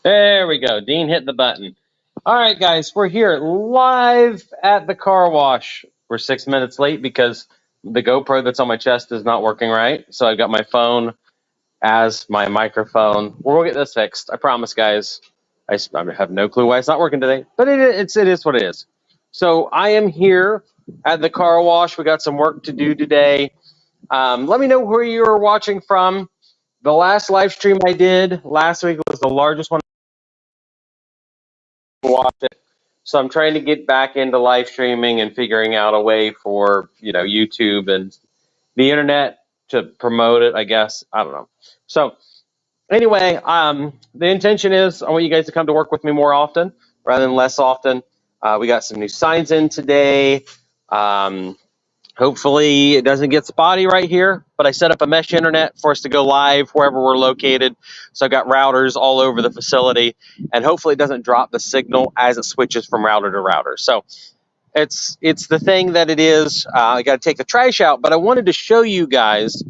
There we go. Dean hit the button. All right, guys, we're here live at the car wash. We're 6 minutes late because the GoPro that's on my chest is not working right. So I've got my phone as my microphone. We'll get this fixed. I promise, guys. I have no clue why it's not working today, but it is what it is. So I am here at the car wash. We got some work to do today. Let me know where you're watching from. The last live stream I did last week was the largest one. Watch it. So I'm trying to get back into live streaming and figuring out a way for, YouTube and the internet to promote it, I guess. I don't know. So anyway, the intention is I want you guys to come to work with me more often rather than less often. We got some new signs in today. Hopefully it doesn't get spotty right here, but I set up a mesh internet for us to go live wherever we're located. So I've got routers all over the facility, and hopefully it doesn't drop the signal as it switches from router to router. So it's the thing that it is. I got to take the trash out, but I wanted to show you guys.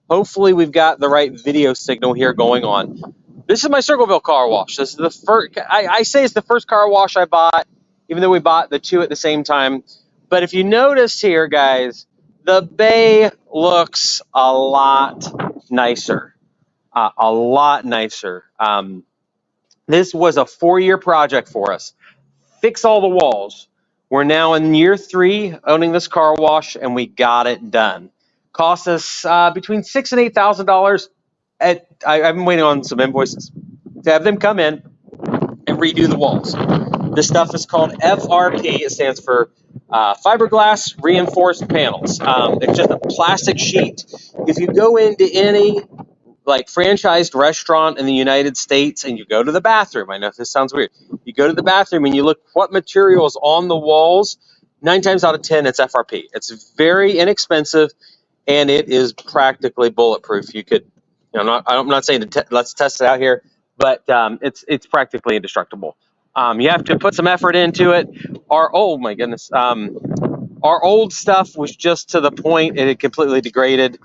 Hopefully we've got the right video signal here going on. This is my Circleville car wash. This is the first. I say it's the first car wash I bought, even though we bought the two at the same time. But if you notice here, guys, the bay looks a lot nicer. A lot nicer. This was a 4-year project for us. Fix all the walls. We're now in year 3 owning this car wash, and we got it done. Cost us between $6,000 and $8,000. I've been waiting on some invoices to have them come in and redo the walls. This stuff is called FRP. It stands for fiberglass reinforced panels. It's just a plastic sheet. If you go into any franchised restaurant in the United States and you go to the bathroom, I know this sounds weird. You go to the bathroom and you look what material is on the walls. 9 times out of 10, it's FRP. It's very inexpensive and it is practically bulletproof. You could, I'm not saying let's test it out here, but it's practically indestructible. You have to put some effort into it. Oh my goodness. Our old stuff was just to the point it had completely degraded,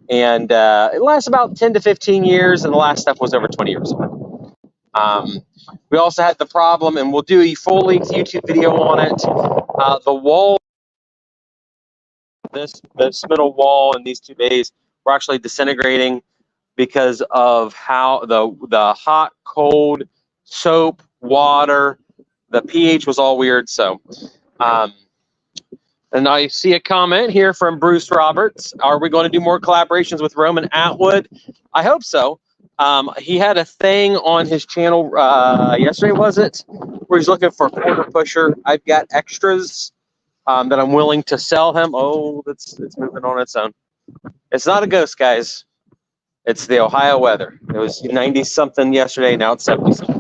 and it lasts about 10 to 15 years, and the last stuff was over 20 years old. We also had the problem, and we'll do a full-length YouTube video on it. The wall, this middle wall and these 2 bays were actually disintegrating because of how the hot, cold, soap, water, the pH was all weird. So and I see a comment here from Bruce Roberts. Are we going to do more collaborations with Roman Atwood? I hope so. He had a thing on his channel yesterday, was it, where he's looking for a quarter pusher. I've got extras that I'm willing to sell him. Oh, it's moving on its own. It's not a ghost, guys. It's the Ohio weather. It was 90-something yesterday. Now it's 70-something.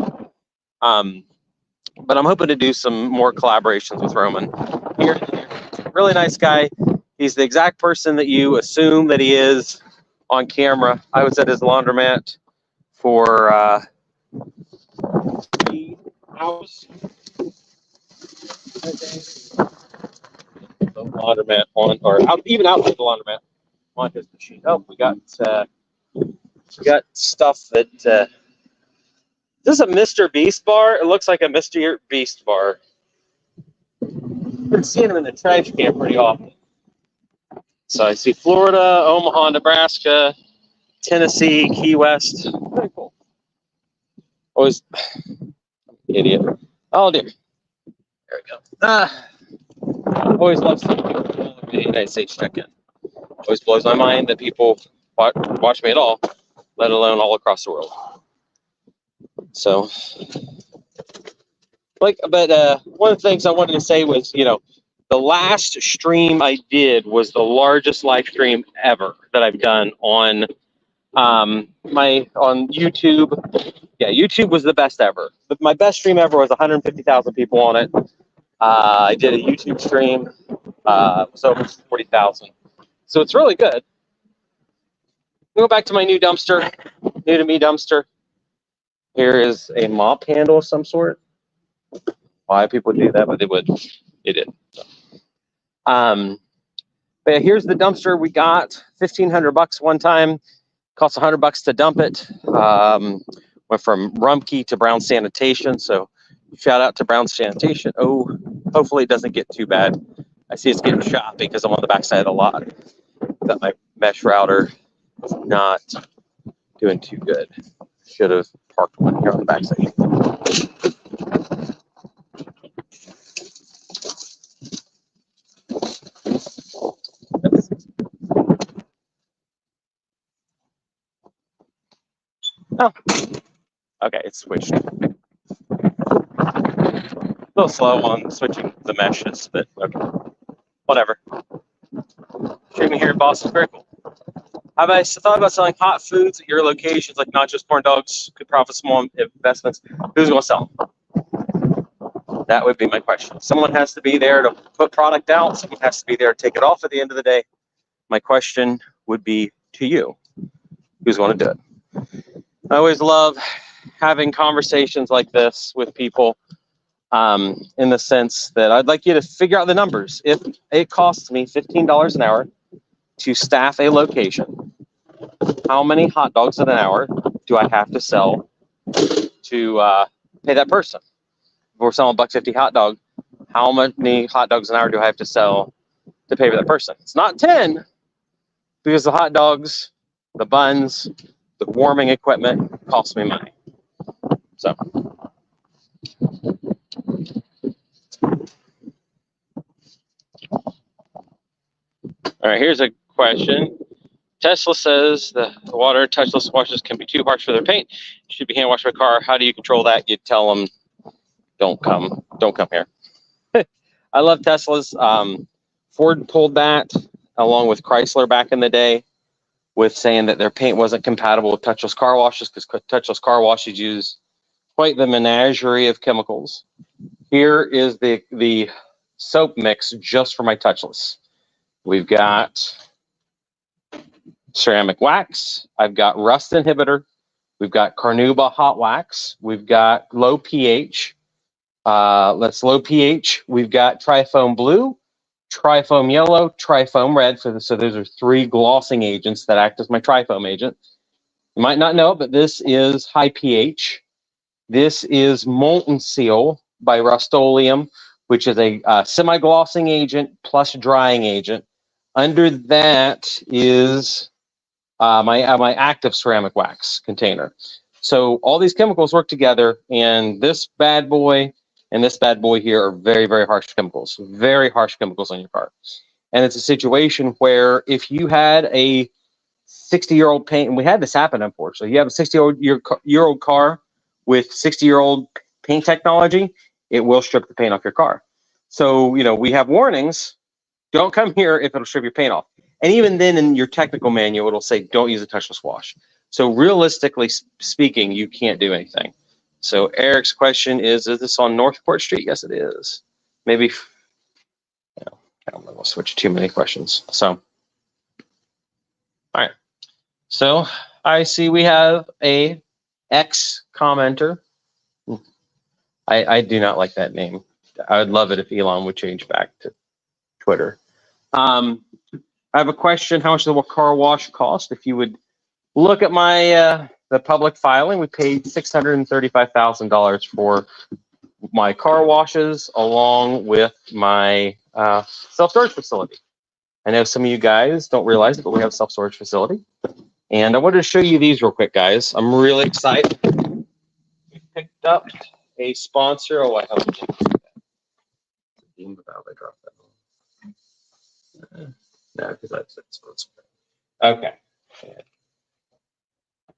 But I'm hoping to do some more collaborations with Roman. Here, really nice guy. He's the exact person that you assume that he is on camera. I was at his laundromat for 3 hours. The laundromat on, or out, even outside the laundromat on his machine. Oh, we got stuff that. Is this a Mr. Beast bar? It looks like a Mr. Beast bar. I've been seeing them in the trash can pretty often. So I see Florida, Omaha, Nebraska, Tennessee, Key West. Very cool. Always, idiot. Oh dear. There we go. Always love seeing people from the United States check in. Always blows my mind that people watch me at all, let alone all across the world. So, but one of the things I wanted to say was, the last stream I did was the largest live stream ever that I've done on on YouTube. Yeah, YouTube was the best ever. But my best stream ever was 150,000 people on it. I did a YouTube stream. It was over 40,000. So it's really good. Go back to my new dumpster, new to me dumpster. Here is a mop handle of some sort. Why people do that, but they would. They did. So. But here's the dumpster we got. $1,500 one time. Costs $100 to dump it. We're Went from Rumpke to Brown Sanitation. So shout out to Brown Sanitation. Oh, hopefully it doesn't get too bad. I see it's getting choppy because I'm on the backside a lot. That my mesh router is not doing too good. Should have parked one here on the backside. Oh, okay, it's switched. A little slow on switching the meshes, but okay, whatever. Streaming here in Boston is very cool. Have I thought about selling hot foods at your locations, like not just corn dogs, could profit small investments? Who's going to sell them? That would be my question. Someone has to be there to put product out. Someone has to be there to take it off at the end of the day. My question would be to you. Who's going to do it? I always love having conversations like this with people in the sense that I'd like you to figure out the numbers. If it costs me $15 an hour to staff a location, how many hot dogs in an hour do I have to sell to pay that person? If we're selling $1.50 hot dog, how many hot dogs an hour do I have to sell to pay for that person? It's not 10, because the hot dogs, the buns, the warming equipment cost me money. So. All right, here's a question. Tesla says the water touchless washes can be too harsh for their paint. It should be hand washed by car. How do you control that? You tell them, don't come here. I love Teslas. Ford pulled that along with Chrysler back in the day with saying that their paint wasn't compatible with touchless car washes because touchless car washes use quite the menagerie of chemicals. Here is the soap mix just for my touchless. We've got ceramic wax. I've got rust inhibitor. We've got Carnauba hot wax. We've got low pH. That's low pH. We've got trifoam blue, trifoam yellow, trifoam red. So those are 3 glossing agents that act as my trifoam agent. You might not know, but this is high pH. This is Molten Seal by Rust-Oleum, which is a semi-glossing agent plus drying agent. Under that is my active ceramic wax container. So all these chemicals work together, and this bad boy and this bad boy here are very, very harsh chemicals, very harsh chemicals on your car. And it's a situation where if you had a 60-year-old paint, and we had this happen, unfortunately, you have a 60-year-old car with 60-year-old paint technology, it will strip the paint off your car. So, you know, we have warnings. Don't come here if it'll strip your paint off. And even then in your technical manual, it'll say, don't use a touchless wash. So realistically speaking, you can't do anything. So Eric's question is this on Northport Street? Yes, it is. Maybe, I don't know, we'll switch too many questions. So, all right. So I see we have a X commenter. I do not like that name. I would love it if Elon would change back to Twitter. I have a question. How much does a car wash cost? If you would look at my the public filing, we paid $635,000 for my car washes along with my self-storage facility. I know some of you guys don't realize it, but we have a self-storage facility. And I wanted to show you these real quick, guys. I'm really excited. We picked up a sponsor. Oh, I hope I dropped that. No, because that's sponsor. Okay.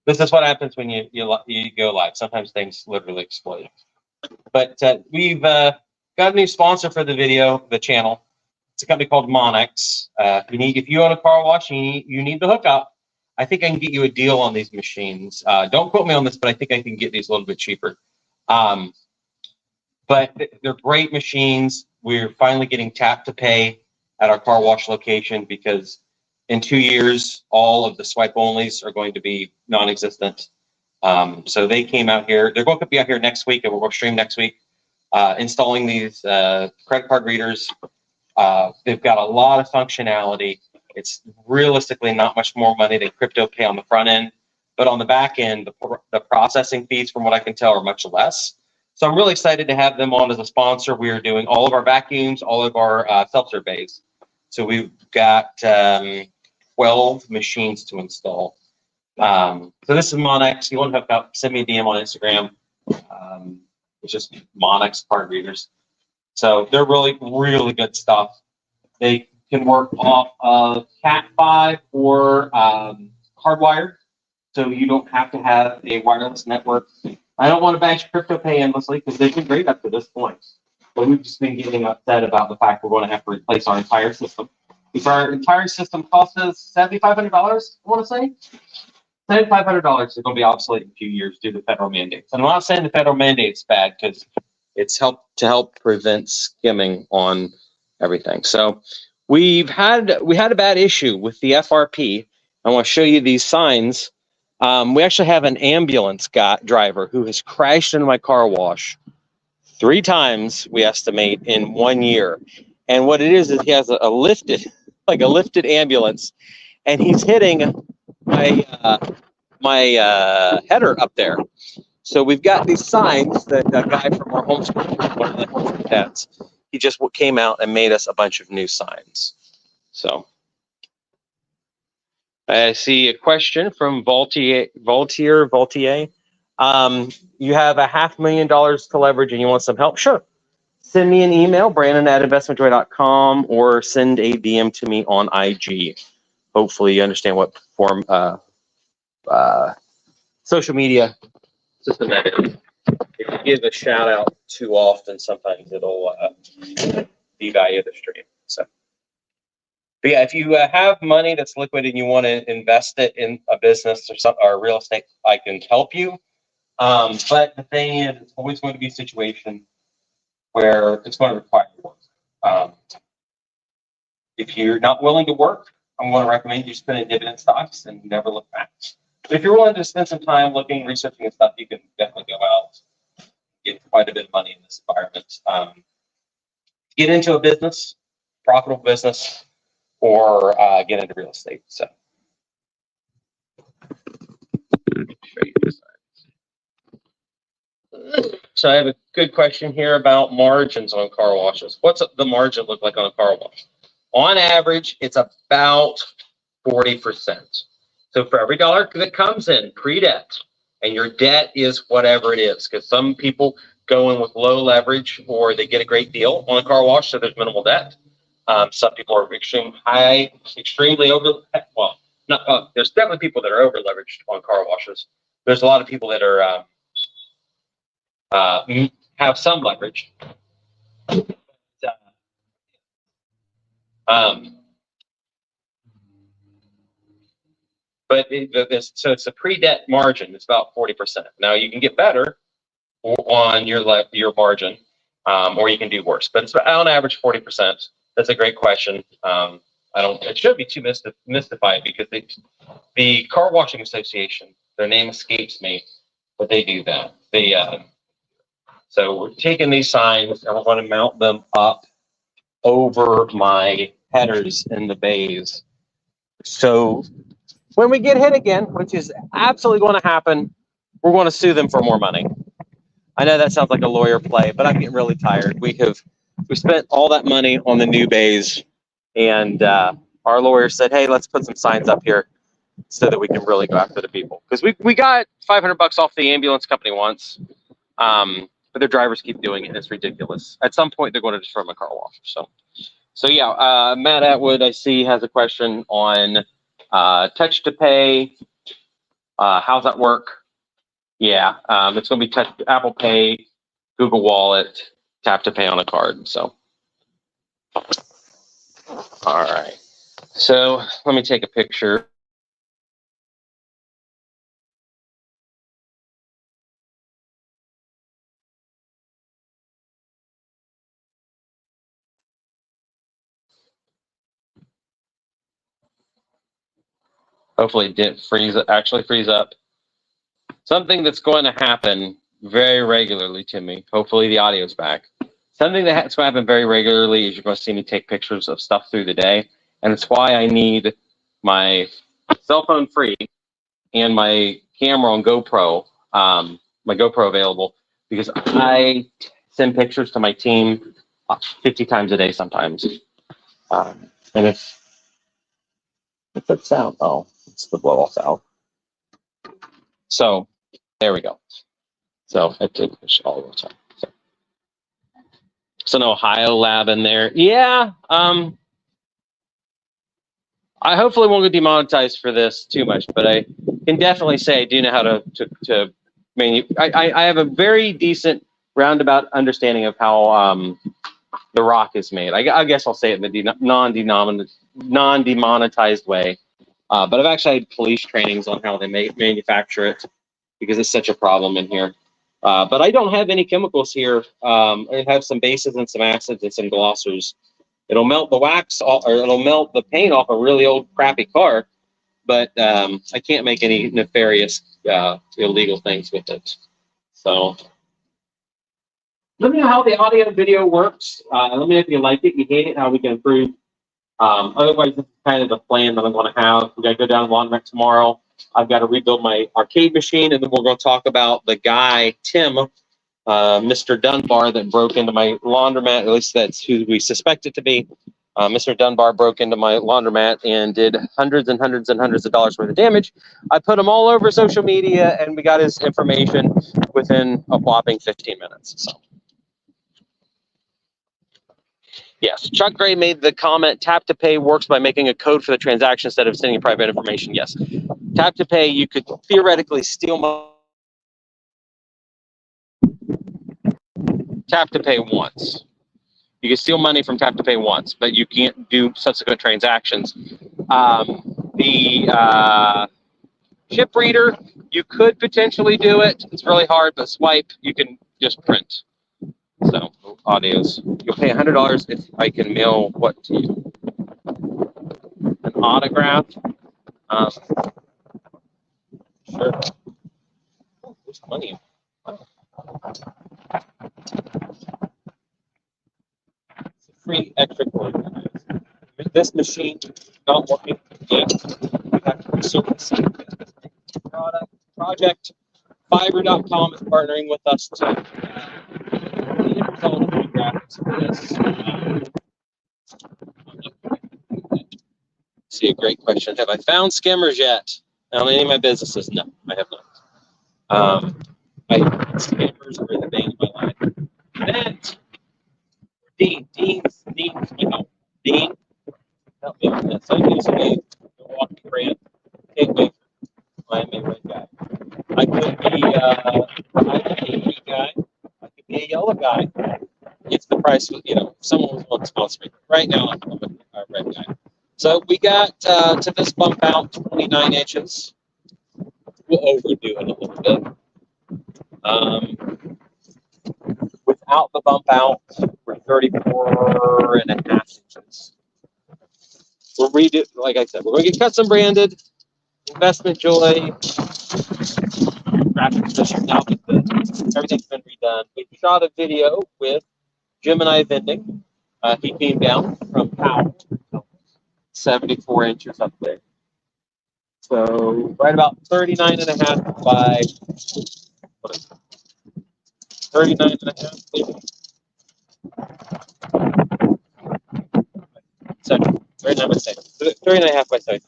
This is what happens when you go live. Sometimes things literally explode. But we've got a new sponsor for the video, the channel. It's a company called Monex. If you own a car wash, you need the hookup. I think I can get you a deal on these machines. Don't quote me on this, but I think I can get these a little bit cheaper. But they're great machines. We're finally getting tap to pay at our car wash location because in 2 years, all of the swipe onlys are going to be non-existent. So they came out here. They're going to be out here next week, and we'll stream next week, installing these credit card readers. They've got a lot of functionality. It's realistically not much more money than crypto pay on the front end. but on the back end, the processing fees, from what I can tell, are much less. So I'm really excited to have them on as a sponsor. We are doing all of our vacuums, all of our self-serve bays. So we've got 12 machines to install. So this is Monex. You want to hook up, send me a DM on Instagram. It's just Monex card readers. So they're really, really good stuff. They can work off of Cat5 or hardwired, so you don't have to have a wireless network. I don't want to bash CryptoPay endlessly because they've been great up to this point. But we've just been getting upset about the fact we're going to have to replace our entire system. If our entire system costs us $7,500, I want to say, $7,500 is going to be obsolete in a few years due to federal mandates. And I'm not saying the federal mandate's bad, because it's help prevent skimming on everything. So we had a bad issue with the FRP. I want to show you these signs. We actually have an ambulance driver who has crashed into my car wash 3 times, we estimate, in 1 year. And what it is he has a lifted ambulance, and he's hitting my header up there. So we've got these signs that a guy from our homeschool, one of the homeschool dads, he just came out and made us a bunch of new signs. So I see a question from Vaultier. You have $500,000 to leverage and you want some help? Sure. Send me an email, brandon@investmentjoy.com, or send a DM to me on IG. Hopefully you understand what form social media system that is. If you give a shout out too often, sometimes it'll devalue the stream. So, but yeah, if you have money that's liquid and you want to invest it in a business or real estate, I can help you. But the thing is, it's always going to be a situation where it's going to require work. If you're not willing to work, I'm going to recommend you spend in dividend stocks and never look back. But if you're willing to spend some time looking, researching and stuff, you can definitely go out, get quite a bit of money in this environment. Get into a business, profitable business, or get into real estate. So, so I have a good question here about margins on car washes. What's the margin look like on a car wash? On average, it's about 40%. So for every dollar that comes in pre-debt, and your debt is whatever it is, because some people go in with low leverage or they get a great deal on a car wash, so there's minimal debt. Some people are extremely over. Well, not there's definitely people that are over leveraged on car washes. There's a lot of people that are have some leverage. But so it's a pre-debt margin. It's about 40%. Now you can get better on your margin, or you can do worse. But it's on average 40%. That's a great question. It shouldn't be too mystified, because the Car Washing Association, their name escapes me, but they do that. So we're taking these signs and we're going to mount them up over my headers in the bays. So when we get hit again, which is absolutely going to happen, we're going to sue them for more money. I know that sounds like a lawyer play, but I'm getting really tired. We spent all that money on the new bays, and our lawyer said, "Hey, let's put some signs up here so that we can really go after the people." Because we got $500 off the ambulance company once, but their drivers keep doing it, and it's ridiculous. At some point, they're going to destroy my car wash. So yeah, Matt Atwood, I see, has a question on touch to pay. How's that work? Yeah, it's going to be Apple Pay, Google Wallet, tap to pay on a card. So, all right. So let me take a picture. Hopefully it didn't actually freeze up. Something that's going to happen very regularly to me. Hopefully the audio's back. Something that's going to happen very regularly is you're going to see me take pictures of stuff through the day. And it's why I need my cell phone free and my camera on GoPro, my GoPro available, because I send pictures to my team 50 times a day sometimes. And it's that sound. Oh, it's the blow off valve. So there we go. So I take this all the time. So an Ohio lab in there. Yeah. I hopefully won't get demonetized for this too much, but I can definitely say I do know how to I have a very decent roundabout understanding of how the rock is made. I guess I'll say it in the non-demonetized way. But I've actually had police trainings on how they manufacture it, because it's such a problem in here. But I don't have any chemicals here. I have some bases and some acids and some glossers. It'll melt the wax off, or it'll melt the paint off a really old crappy car, but I can't make any nefarious illegal things with it. So let me know how the audio video works. Let me know if you like it, you hate it, how we can improve. Otherwise, this is kind of the plan that I'm going to have. We got to go down to laundromat tomorrow. I've got to rebuild my arcade machine, and then we're going to talk about the guy, Tim, Mr. Dunbar, that broke into my laundromat. At least that's who we suspect it to be. Mr. Dunbar broke into my laundromat and did hundreds and hundreds and hundreds of dollars worth of damage. I put him all over social media, and we got his information within a whopping 15 minutes. So. Yes, Chuck Gray made the comment, tap to pay works by making a code for the transaction instead of sending private information. Yes, tap to pay, you could theoretically steal money. Tap to pay once. You can steal money from tap to pay once, but you can't do subsequent transactions. The chip reader, you could potentially do it. It's really hard, but swipe, you can just print. So, audios. You'll pay $100 if I can mail what to you? An autograph. Sure. Oh, there's money. Wow. It's a free extra cord. This machine not working yet. We have to resurface product. Project Fiverr.com is partnering with us to graphics for this. See, a great question. Have I found skimmers yet? On any of my businesses? No, I have not. Skimmers are the bane of my life. That Dean's help. Dean, help me with this. I'm using a Milwaukee brand. Can't wait. I'm a red guy. I could be a green guy. I could be a yellow guy. If the price was, someone was willing to sponsor me. Right now, I'm a red guy. So we got to this bump out 29 inches. We'll overdo it a little bit. Without the bump out, we're 34 and a half inches. We'll redo, like I said, we're going to get custom branded, investment joy, graphic position. Now everything's been redone. We shot a video with Gemini Vending. He came down from Powell, 74 inches up there. So right about 39 and a half by 39 and a half. So 39 by 39 and a half by 7.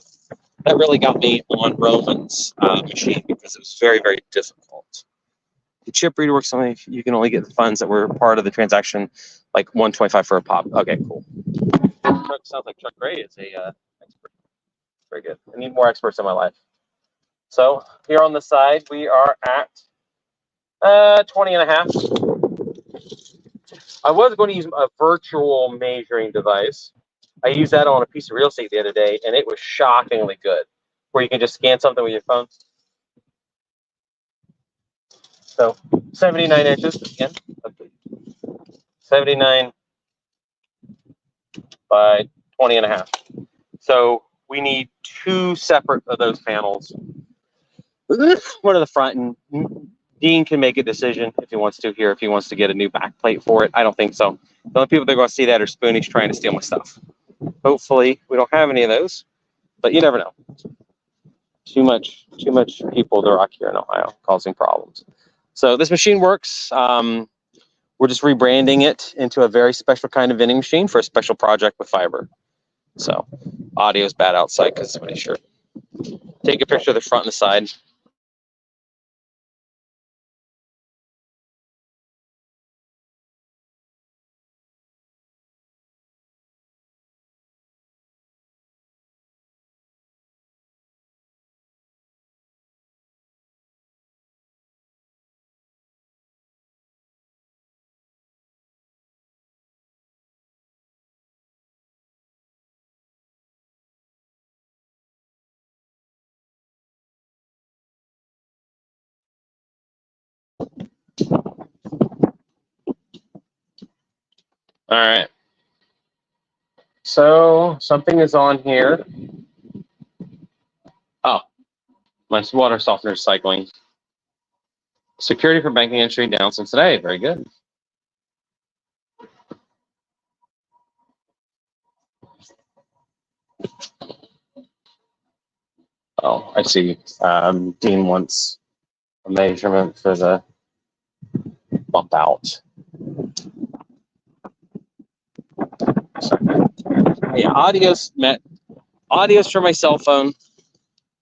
That really got me on Roman's machine because it was very, very difficult. The chip reader works only if you can only get the funds that were part of the transaction, like $125 for a pop. Okay, cool. Sounds like Chuck Gray is a expert. Very good. I need more experts in my life. So here on the side, we are at 20 and a half. I was going to use a virtual measuring device. I used that on a piece of real estate the other day, and it was shockingly good, where you can just scan something with your phone. So 79 inches, again, 79 by 20 and a half. So we need 2 separate of those panels. One at the front, and Dean can make a decision if he wants to here, if he wants to get a new back plate for it. I don't think so. The only people that are going to see that are Spoonies trying to steal my stuff. Hopefully, we don't have any of those, but you never know. Too much people to rock here in Ohio, causing problems. So this machine works. We're just rebranding it into a very special kind of vending machine for a special project with fiber. So audio is bad outside because somebody's sure. Take a picture of the front and the side. All right. So something is on here. Oh, my water softener is cycling. Security for banking industry down since today. Very good. Oh, I see. Dean wants a measurement for the bump out. Yeah, audio's for my cell phone,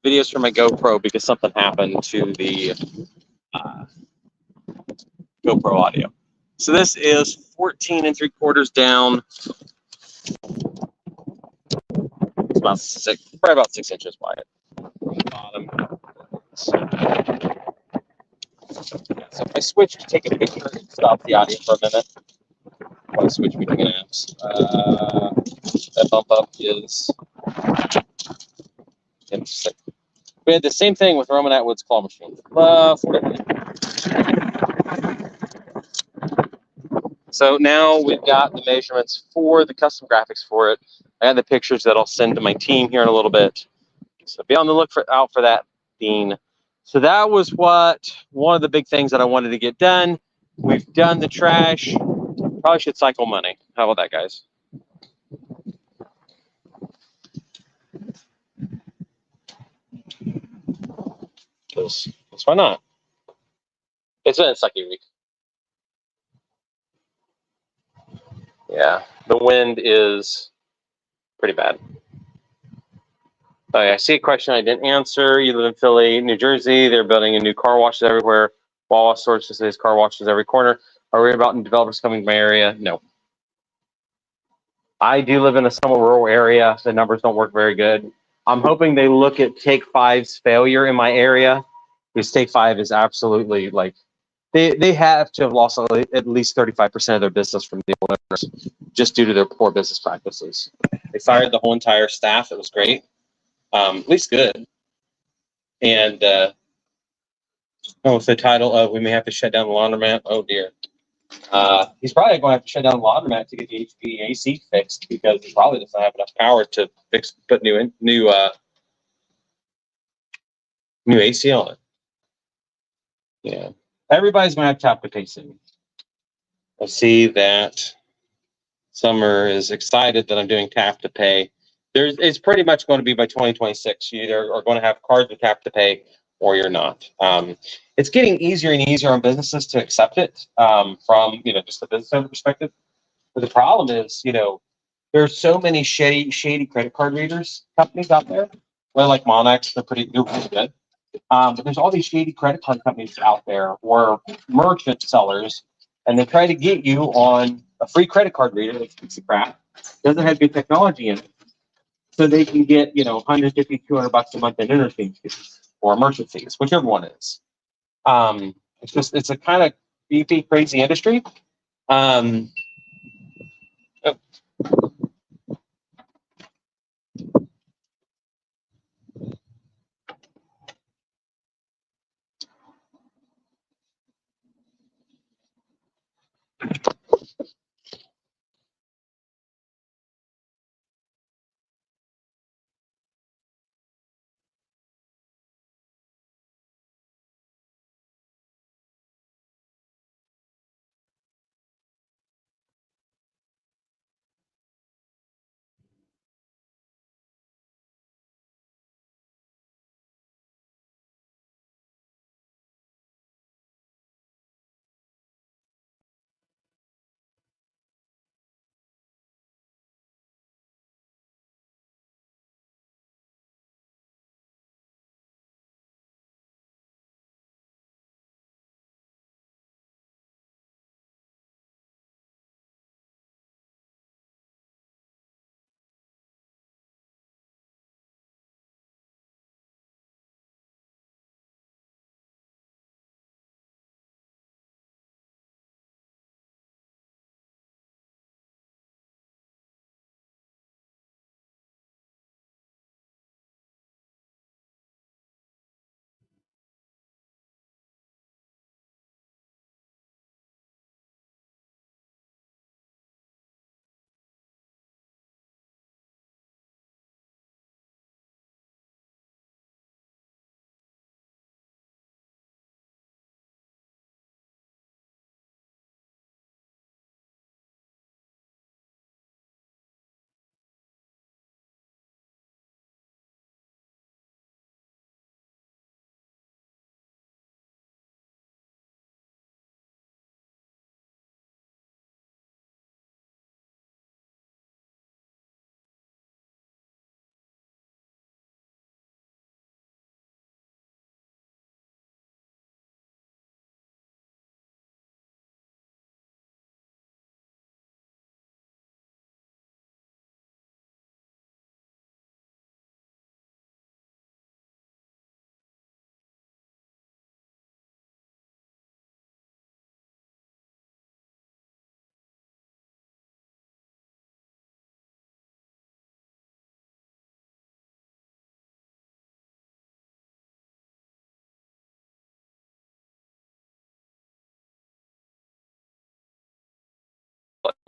videos for my GoPro because something happened to the GoPro audio. So this is 14 3/4 down. It's about probably about 6 inches wide from the bottom. So if I switch to take a picture and stop the audio for a minute, while I switch between apps. That bump up is interesting. We had the same thing with Roman Atwood's claw machine. So now we've got the measurements for the custom graphics for it. I have the pictures that I'll send to my team here in a little bit. So be on the out for that, Dean. So that was one of the big things that I wanted to get done. We've done the trash. Probably should cycle money. How about that, guys? Because why not? It's been a sucky week. Yeah, the wind is pretty bad. Okay, I see a question I didn't answer. You live in Philly, New Jersey. They're building a new car washes everywhere. Wawa sources says car washes every corner. Are we about developers coming to my area? No. I do live in a somewhat rural area. The numbers don't work very good. I'm hoping they look at Take Five's failure in my area, because Take Five is absolutely like they have to have lost at least 35% of their business from the owners just due to their poor business practices. They fired the whole entire staff. It was great, at least good. And with the title of "We may have to shut down the laundromat." Oh dear. He's probably going to have to shut down the laundromat to get the HVAC fixed because he probably doesn't have enough power to put new AC on it. Yeah, everybody's going to have to pay soon. I see that Summer is excited that I'm doing tap to pay. It's pretty much going to be by 2026. You either are going to have cards with tap to pay or you're not. It's getting easier and easier on businesses to accept it from just the business owner perspective. But the problem is, there's so many shady credit card readers companies out there. Well, like Monex, they're pretty good. But there's all these shady credit card companies out there or merchant sellers, and they try to get you on a free credit card reader that's piece of crap, doesn't have good technology in it, so they can get 150, $200 a month in interchange fees or merchant fees, whichever one it is. It's a kind of beefy, crazy industry. Um,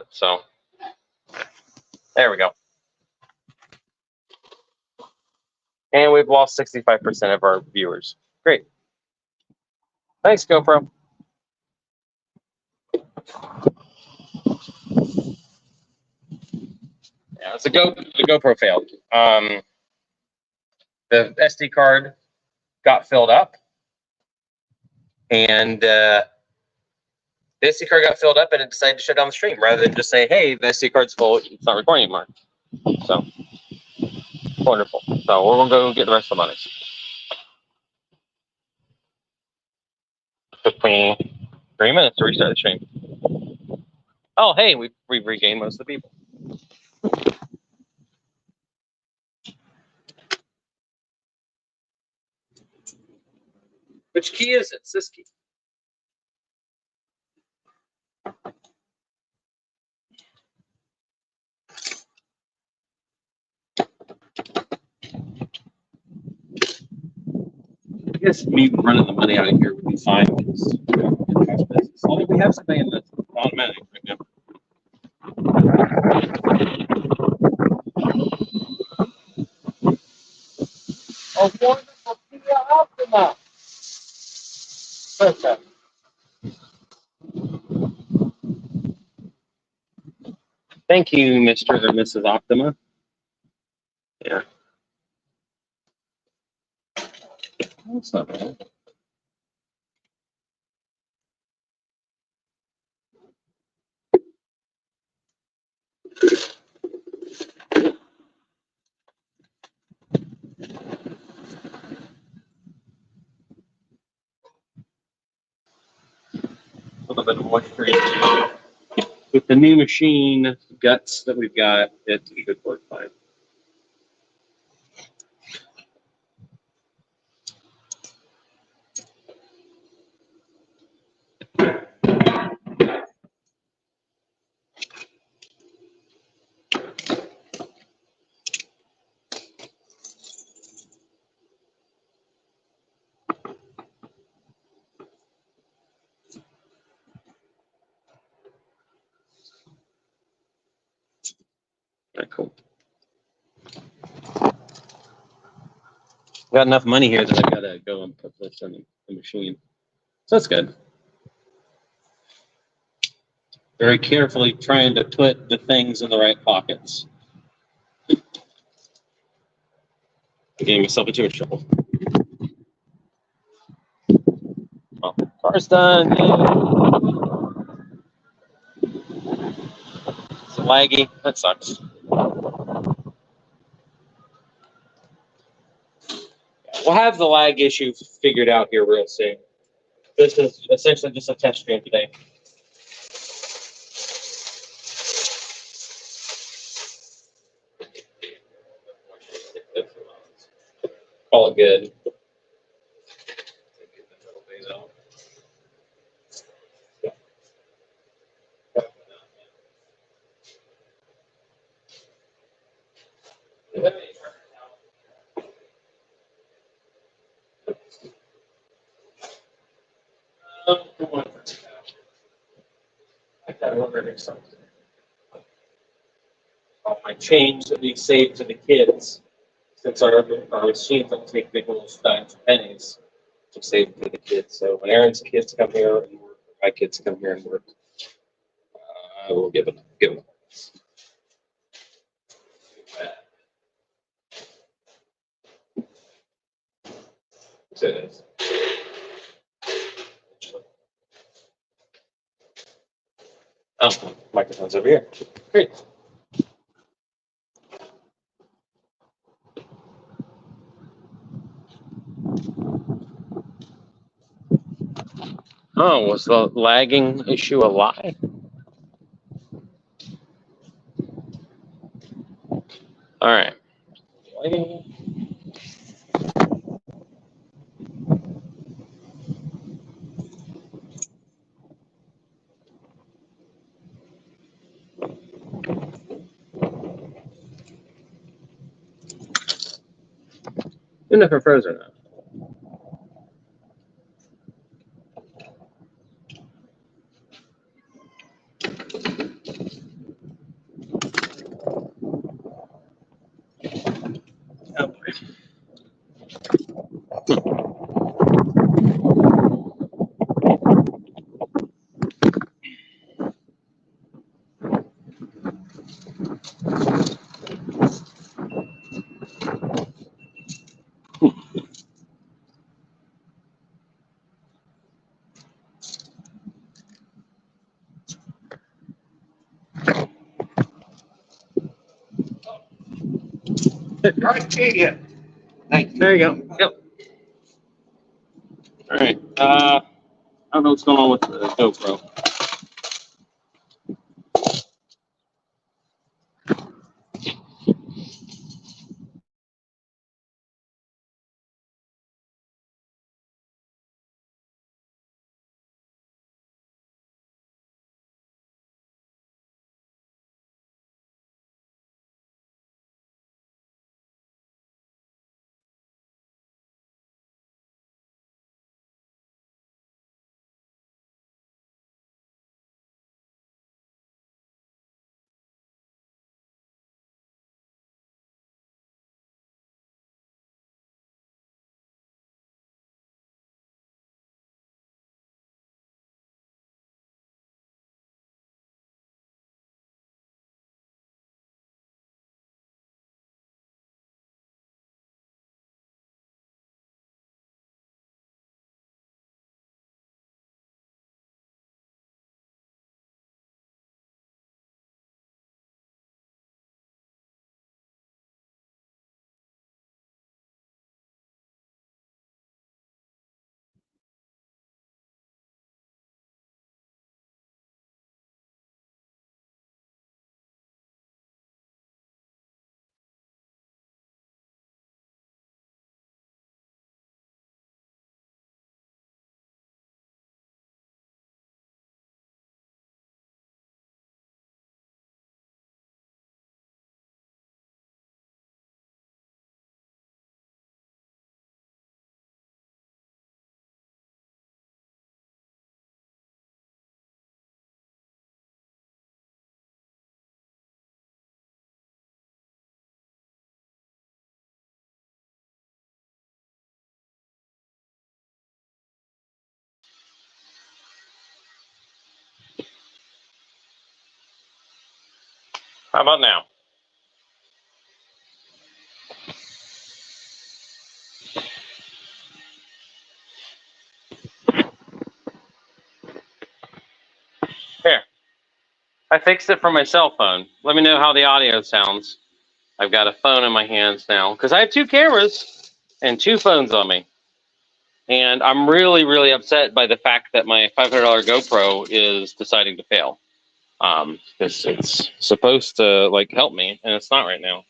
So there we go. And we've lost 65% of our viewers. Great. Thanks, GoPro. Yeah, the GoPro failed. The SD card got filled up, and the SD card got filled up, and it decided to shut down the stream rather than just say, "Hey, the SD card's full; it's not recording anymore." So wonderful. So we're gonna go get the rest of the money. Took me 3 minutes to restart the stream. Oh, hey, we've regained most of the people. Which key is it? It's this key. I guess me running the money out of here would be fine because although we have something in the automatic right now. Oh, wonderful Kia Optima. Perfect. Thank you, Mr. or Mrs. Optima. Yeah. That's not bad. A little bit of moisture. With the new machine guts that we've got, it should work fine. Right, cool. Got enough money here that I gotta go and put this in the machine. So that's good. Very carefully trying to put the things in the right pockets. Getting myself into trouble. Oh, car's done. It's laggy. That sucks. We'll have the lag issue figured out here real soon. This is essentially just a test stream today. Call it good. I got one right next time. All my change that we saved to the kids, since our machines don't take big little dimes and pennies, to save to the kids. So when Aaron's kids come here and work, my kids come here and work, I will give them. So it is. Oh, microphone's over here. Great. Oh, was the lagging issue a lie? All right. Even if it froze or not. Right, yeah. Thank you. There you go. Yep. All right. I don't know what's going on with the GoPro. How about now? Here. I fixed it from my cell phone. Let me know how the audio sounds. I've got a phone in my hands now because I have two cameras and two phones on me. And I'm really, really upset by the fact that my $500 GoPro is deciding to fail. Because it's supposed to like help me, and it's not right now.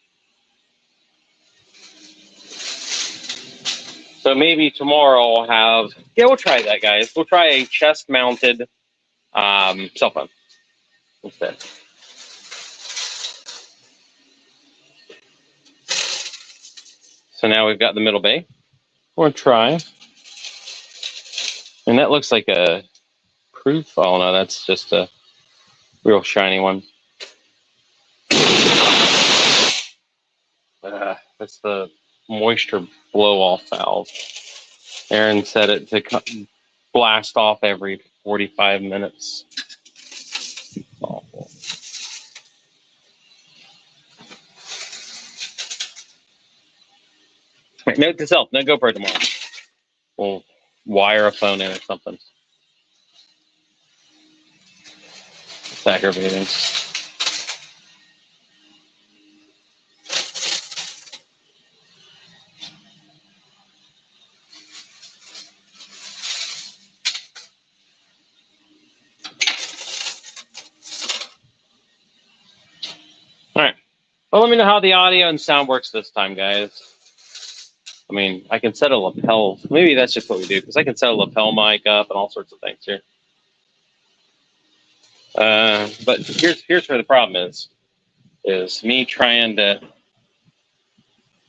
So maybe tomorrow I'll have, yeah, we'll try that, guys. We'll try a chest-mounted cell phone instead. So now we've got the middle bay. We'll try. And that looks like a proof. Oh, no, that's just a real shiny one. That's the moisture blow-off valve. Aaron set it to blast off every 45 minutes. It's awful. Right, note to self, no GoPro tomorrow. We'll wire a phone in or something. It's aggravating. All right. Well, let me know how the audio and sound works this time, guys. I mean, I can set a lapel. Maybe that's just what we do, because I can set a lapel mic up and all sorts of things here. But here's where the problem is me trying to get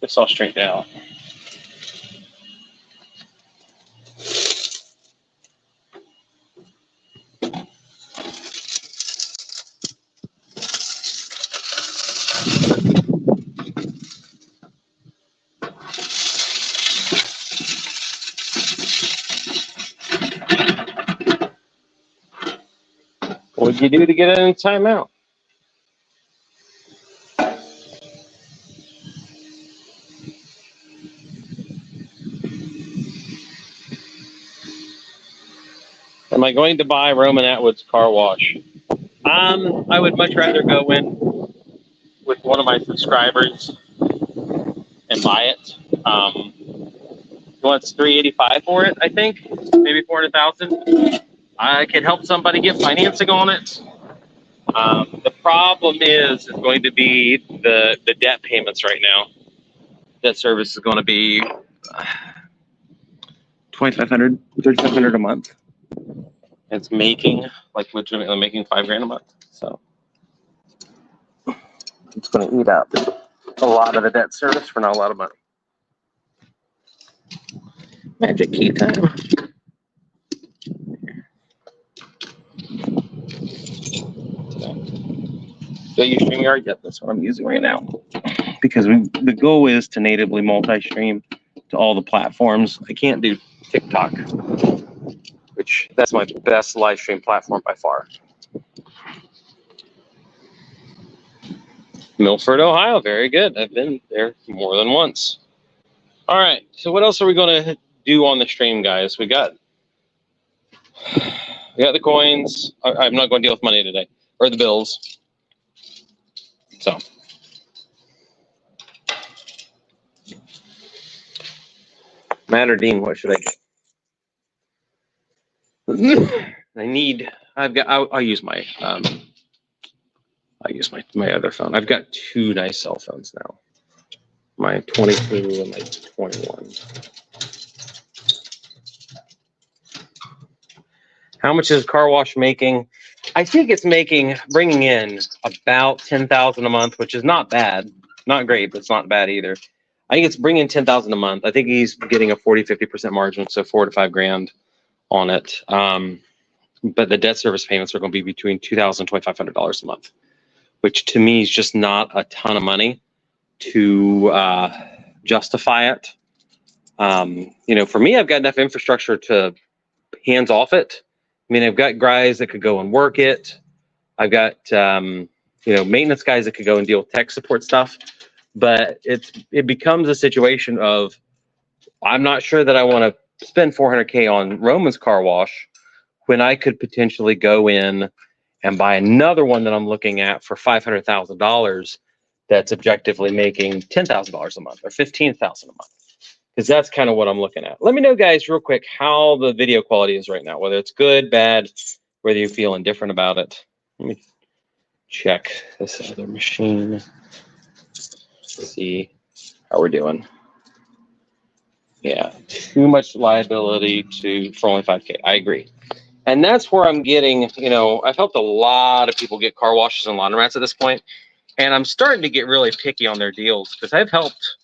this all straightened out. What'd you do to get in timeout? Am I going to buy Roman Atwood's car wash? I would much rather go in with one of my subscribers and buy it. He wants $385 for it, I think, maybe $400,000. I could help somebody get financing on it. The problem is going to be the debt payments right now. Debt service is going to be $2,500, $3,500 a month. It's making, like, legitimately making $5,000 a month. So it's going to eat up a lot of the debt service for not a lot of money. Magic key time. Do you StreamYard? Yep, that's what I'm using right now. Because the goal is to natively multi-stream to all the platforms. I can't do TikTok, which that's my best live stream platform by far. Milford, Ohio, very good. I've been there more than once. All right, so what else are we going to do on the stream, guys? We got the coins. I'm not going to deal with money today, or the bills. So. Matt or Dean, what should I get? I'll use my my other phone. I've got two nice cell phones now. My 22 and my 21. How much is Carwash making? I think it's bringing in about $10,000 a month, which is not bad. Not great, but it's not bad either. I think it's bringing $10,000 a month. I think he's getting a 40–50% margin, so $4,000 to $5,000 on it. But the debt service payments are going to be between $2,000 and $2,500 a month, which to me is just not a ton of money to justify it. For me, I've got enough infrastructure to hands off it. I mean, I've got guys that could go and work it. I've got maintenance guys that could go and deal with tech support stuff. But it becomes a situation of, I'm not sure that I want to spend $400K on Roman's car wash when I could potentially go in and buy another one that I'm looking at for $500,000 that's objectively making $10,000 a month or $15,000 a month. Because that's kind of what I'm looking at. Let me know, guys, real quick, how the video quality is right now, whether it's good, bad, whether you feel indifferent about it. Let me check this other machine. See how we're doing. Yeah, too much liability for only $5K. I agree. And that's where I'm getting, I've helped a lot of people get car washes and laundromats at this point, and I'm starting to get really picky on their deals because I've helped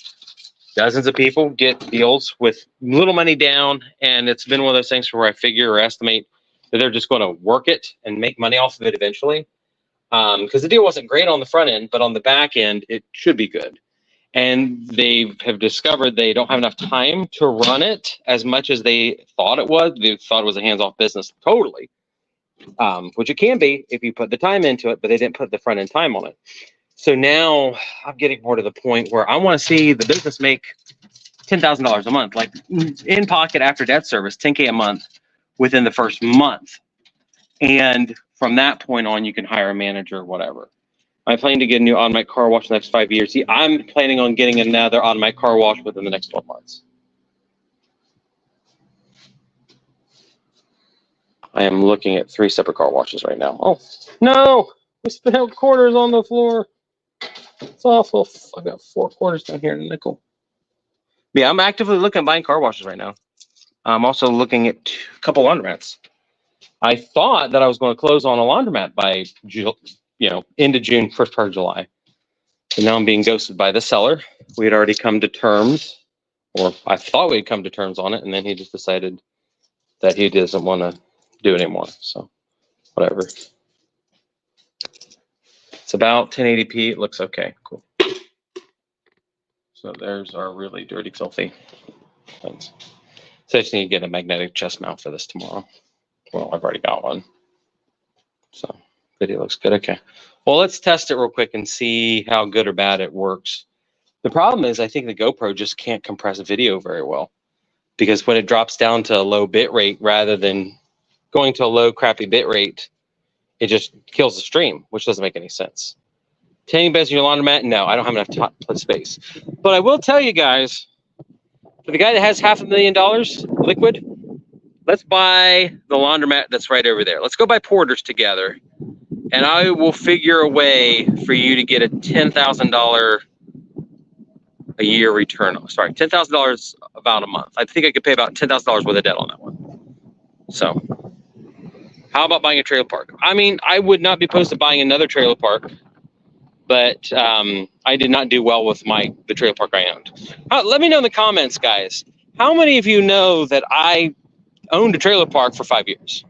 dozens of people get deals with little money down, and it's been one of those things where I figure or estimate that they're just going to work it and make money off of it eventually. Because the deal wasn't great on the front end, but on the back end, it should be good. And they have discovered they don't have enough time to run it as much as they thought it was. They thought it was a hands-off business totally, which it can be if you put the time into it, but they didn't put the front-end time on it. So now I'm getting more to the point where I want to see the business make $10,000 a month, like in pocket after debt service, $10K a month within the first month. And from that point on, you can hire a manager or whatever. I plan to get a new automatic car wash in the next 5 years. See, I'm planning on getting another automatic car wash within the next 12 months. I am looking at 3 separate car washes right now. Oh, no! We spilled quarters on the floor. It's awful. I got 4 quarters down here in a nickel. Yeah, I'm actively looking at buying car washes right now. I'm also looking at a couple laundromats. I thought that I was going to close on a laundromat by end of June, first part of July. And now I'm being ghosted by the seller. We had already come to terms, or I thought we'd come to terms on it, and then he just decided that he doesn't want to do it anymore. So, whatever. It's about 1080p. It looks okay. Cool. So there's our really dirty, filthy things. So I just need to get a magnetic chest mount for this tomorrow. Well, I've already got one. So video looks good. Okay. Well, let's test it real quick and see how good or bad it works. The problem is I think the GoPro just can't compress video very well, because when it drops down to a low bit rate rather than going to a low crappy bit rate, it just kills the stream, which doesn't make any sense. Tanning beds in your laundromat? No, I don't have enough top space. But I will tell you guys, for the guy that has $500,000 liquid, let's buy the laundromat that's right over there. Let's go buy Porter's together, and I will figure a way for you to get a $10,000 a year return. Sorry, $10,000 about a month. I think I could pay about $10,000 worth of debt on that one. So, how about buying a trailer park? I mean, I would not be opposed to buying another trailer park, but I did not do well with the trailer park I owned. Let me know in the comments, guys. How many of you know that I owned a trailer park for 5 years?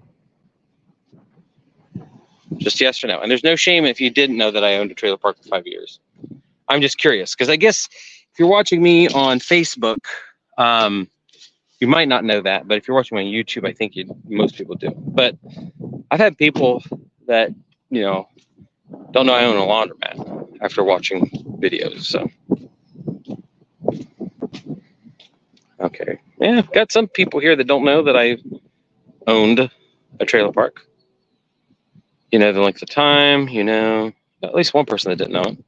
Just yes or no. And there's no shame if you didn't know that I owned a trailer park for 5 years. I'm just curious, because I guess if you're watching me on Facebook, you might not know that, but if you're watching me on YouTube, I think most people do. But I've had people that, don't know I own a laundromat after watching videos. So, okay. Yeah, I've got some people here that don't know that I owned a trailer park. The length of time, at least one person that didn't know it.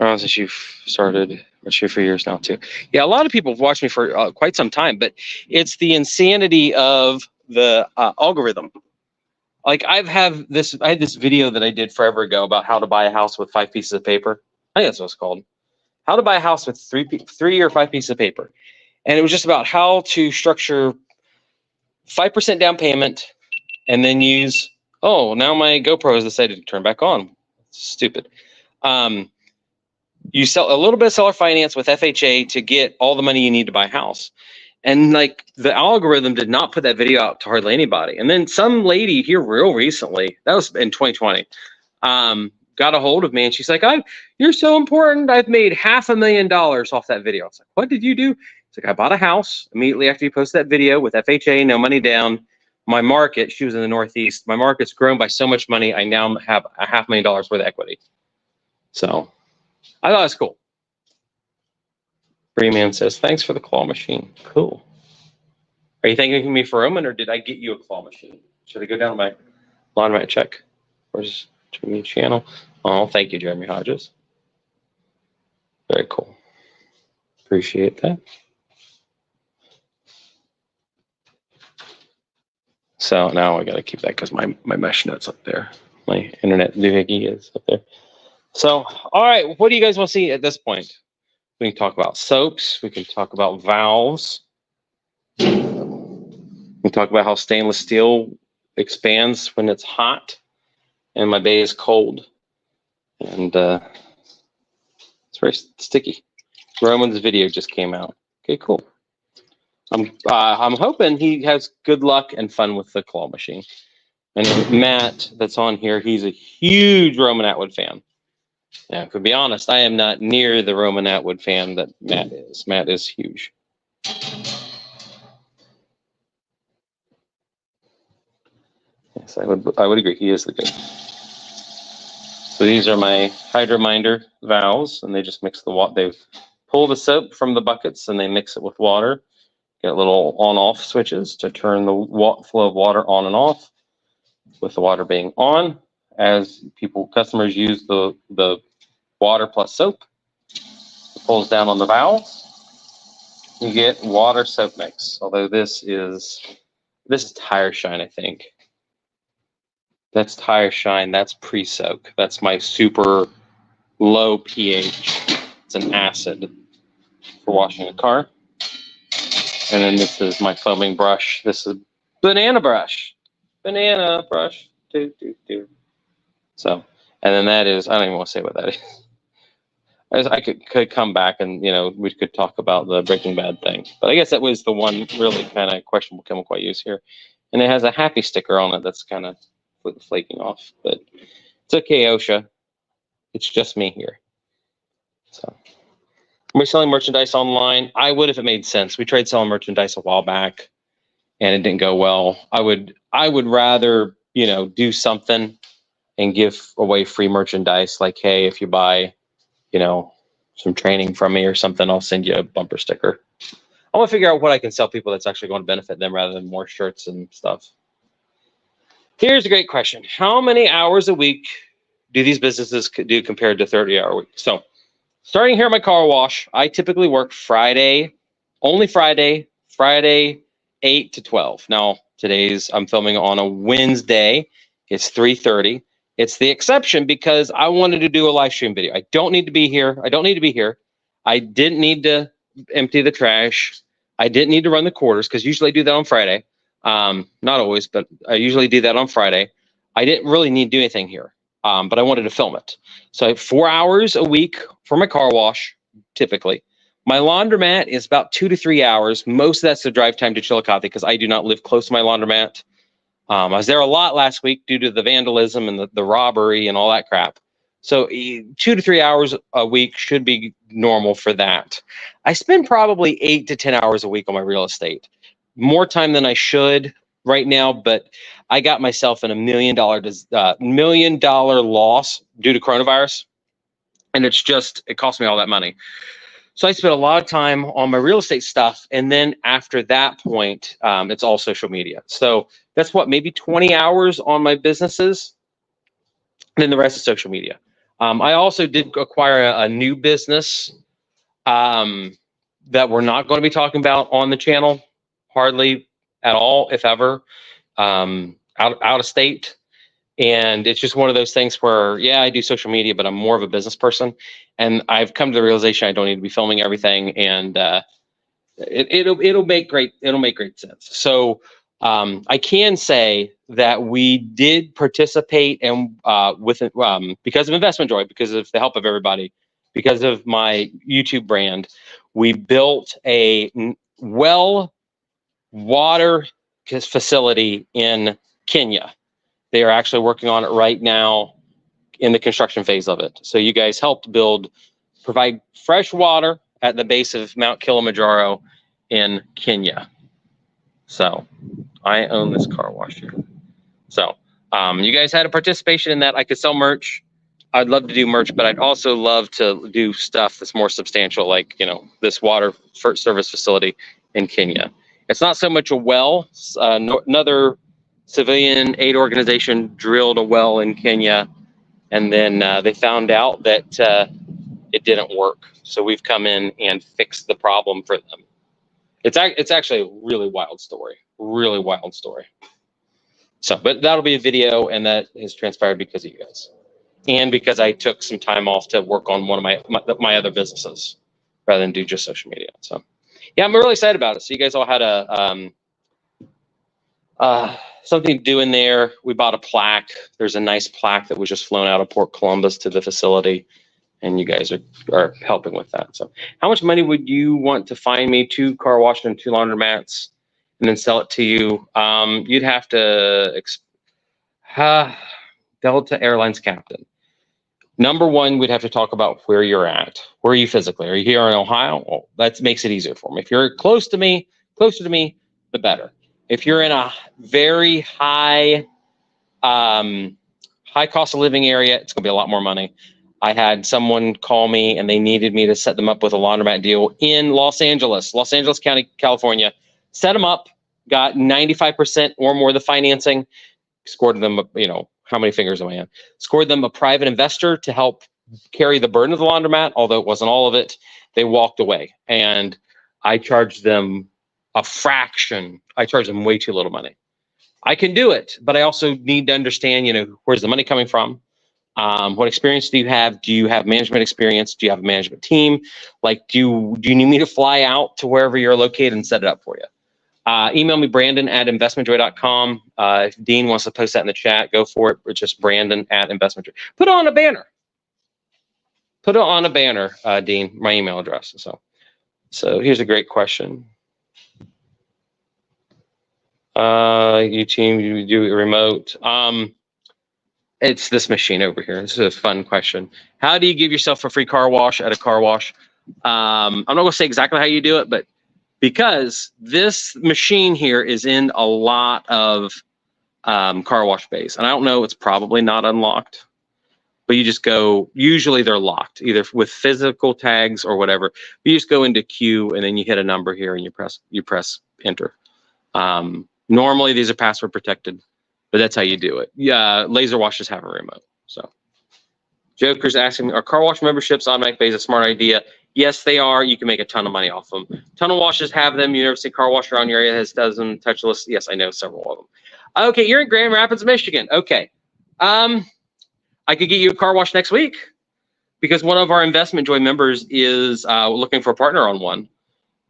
Since you've started watching for years now too. Yeah, a lot of people have watched me for quite some time, but it's the insanity of the algorithm. Like I had this video that I did forever ago about how to buy a house with 5 pieces of paper. I think that's what it's called. How to buy a house with three or 5 pieces of paper. And it was just about how to structure 5% down payment and then use, now my GoPro has decided to turn back on. Stupid. You sell a little bit of seller finance with FHA to get all the money you need to buy a house. And like the algorithm did not put that video out to hardly anybody. And then some lady here real recently, that was in 2020, got a hold of me and she's like, you're so important. I've made $500,000 off that video. I was like, what did you do? It's like, I bought a house immediately after you posted that video with FHA, no money down. My market, she was in the Northeast, my market's grown by so much money, I now have a $500,000 worth of equity. So I thought it was cool. Freeman says, thanks for the claw machine. Cool. Are you thanking me for Roman, or did I get you a claw machine? Should I go down to my laundromat check? Where's Jeremy channel? Oh, thank you, Jeremy Hodges. Very cool. Appreciate that. So now I got to keep that because my mesh note's up there. My internet doohickey is up there. So, all right, what do you guys want to see at this point? We can talk about soaps. We can talk about valves. We can talk about how stainless steel expands when it's hot and my bay is cold. And it's very sticky. Roman's video just came out. Okay, cool. I'm hoping he has good luck and fun with the claw machine. And Matt, that's on here, he's a huge Roman Atwood fan. Now, to be honest, I am not near the Roman Atwood fan that Matt is. Matt is huge. Yes, I would agree. He is the good. So these are my Hydrominder valves, and they just mix the water. They pull the soap from the buckets and they mix it with water. Get little on-off switches to turn the flow of water on and off, with the water being on. As customers use the water plus soap, it pulls down on the valves. You get water soap mix. Although this is tire shine, I think. That's tire shine. That's pre-soak. That's my super low pH. It's an acid for washing a car. And then this is my foaming brush. This is banana brush. Banana brush. So, and then that is, I don't even want to say what that is. I could come back and, we could talk about the Breaking Bad thing. But I guess that was the one really kind of questionable chemical I use here. And it has a happy sticker on it that's kind of flaking off. But it's okay, OSHA. It's just me here. So, we're selling merchandise online. I would if it made sense. We tried selling merchandise a while back and it didn't go well. I would rather, do something and give away free merchandise. Like, hey, if you buy, some training from me or something, I'll send you a bumper sticker. I want to figure out what I can sell people that's actually going to benefit them rather than more shirts and stuff. Here's a great question. How many hours a week do these businesses do compared to 30-hour week? So starting here at my car wash, I typically work Friday, only Friday, 8 to 12. Now, I'm filming on a Wednesday. It's 3:30. It's the exception because I wanted to do a live stream video. I don't need to be here. I didn't need to empty the trash. I didn't need to run the quarters because usually I do that on Friday. Not always, but I usually do that on Friday. I didn't really need to do anything here, but I wanted to film it. So I have 4 hours a week for my car wash, typically. My laundromat is about 2 to 3 hours. Most of that's the drive time to Chillicothe because I do not live close to my laundromat. I was there a lot last week due to the vandalism and the robbery and all that crap. So 2 to 3 hours a week should be normal for that. I spend probably 8 to 10 hours a week on my real estate. More time than I should right now, but I got myself in $1 million loss due to coronavirus. And it cost me all that money. So I spent a lot of time on my real estate stuff. And then after that point, it's all social media. So that's maybe 20 hours on my businesses. And then the rest is social media. I also did acquire a new business that we're not going to be talking about on the channel, hardly at all, if ever, out of state. And it's just one of those things where, yeah, I do social media, but I'm more of a business person. And I've come to the realization I don't need to be filming everything. And it'll make great sense. So I can say that we did participate and because of Investment Joy, because of the help of everybody, because of my YouTube brand, we built a well water facility in Kenya. They are actually working on it right now in the construction phase of it. So you guys helped provide fresh water at the base of Mount Kilimanjaro in Kenya. So I own this car wash here. So you guys had a participation in that. I could sell merch. I'd love to do merch, but I'd also love to do stuff that's more substantial, like, this water service facility in Kenya. It's not so much a well. Another civilian aid organization drilled a well in Kenya, and then they found out that it didn't work. So we've come in and fixed the problem for them. It's actually a really wild story. So, but that'll be a video, and that has transpired because of you guys, and because I took some time off to work on one of my other businesses rather than do just social media. So, yeah, I'm really excited about it. So you guys all had something to do in there. We bought a plaque. There's a nice plaque that was just flown out of Port Columbus to the facility, and you guys are helping with that. So how much money would you want to find me 2 car wash and 2 laundromats and then sell it to you? You'd have to Delta Airlines captain. Number one, we'd have to talk about where you're at. Where are you physically? Are you here in Ohio? Well, that makes it easier for me. If you're closer to me, the better. If you're in a very high cost of living area, it's gonna be a lot more money. I had someone call me and they needed me to set them up with a laundromat deal in Los Angeles County, California. Set them up, got 95% or more of the financing, scored them, how many fingers am I on? Scored them a private investor to help carry the burden of the laundromat, although it wasn't all of it. They walked away, and I charged them a fraction. I charged them way too little money. I can do it, but I also need to understand, where's the money coming from? What experience do you have? Do you have management experience? Do you have a management team? Like, do you need me to fly out to wherever you're located and set it up for you? Email me, Brandon@investmentjoy.com. If Dean wants to post that in the chat, go for it. It's just Brandon@investmentjoy. Put it on a banner. Dean, my email address. So here's a great question. You do it remote. It's this machine over here. This is a fun question. How do you give yourself a free car wash at a car wash? I'm not gonna say exactly how you do it, but because this machine here is in a lot of car wash bays, and I don't know, it's probably not unlocked, but you just go, usually they're locked, either with physical tags or whatever. You just go into queue and then you hit a number here and you press enter. Normally these are password protected. but that's how you do it. Yeah, laser washes have a remote. So Joker's asking, are car wash memberships automatic pays a smart idea? Yes, they are. You can make a ton of money off them. Tunnel washes have them. You never see car wash around your area that does them. Touchless. Yes, I know several of them. Okay, you're in Grand Rapids, Michigan. Okay. I could get you a car wash next week because one of our Investment Joy members is looking for a partner on one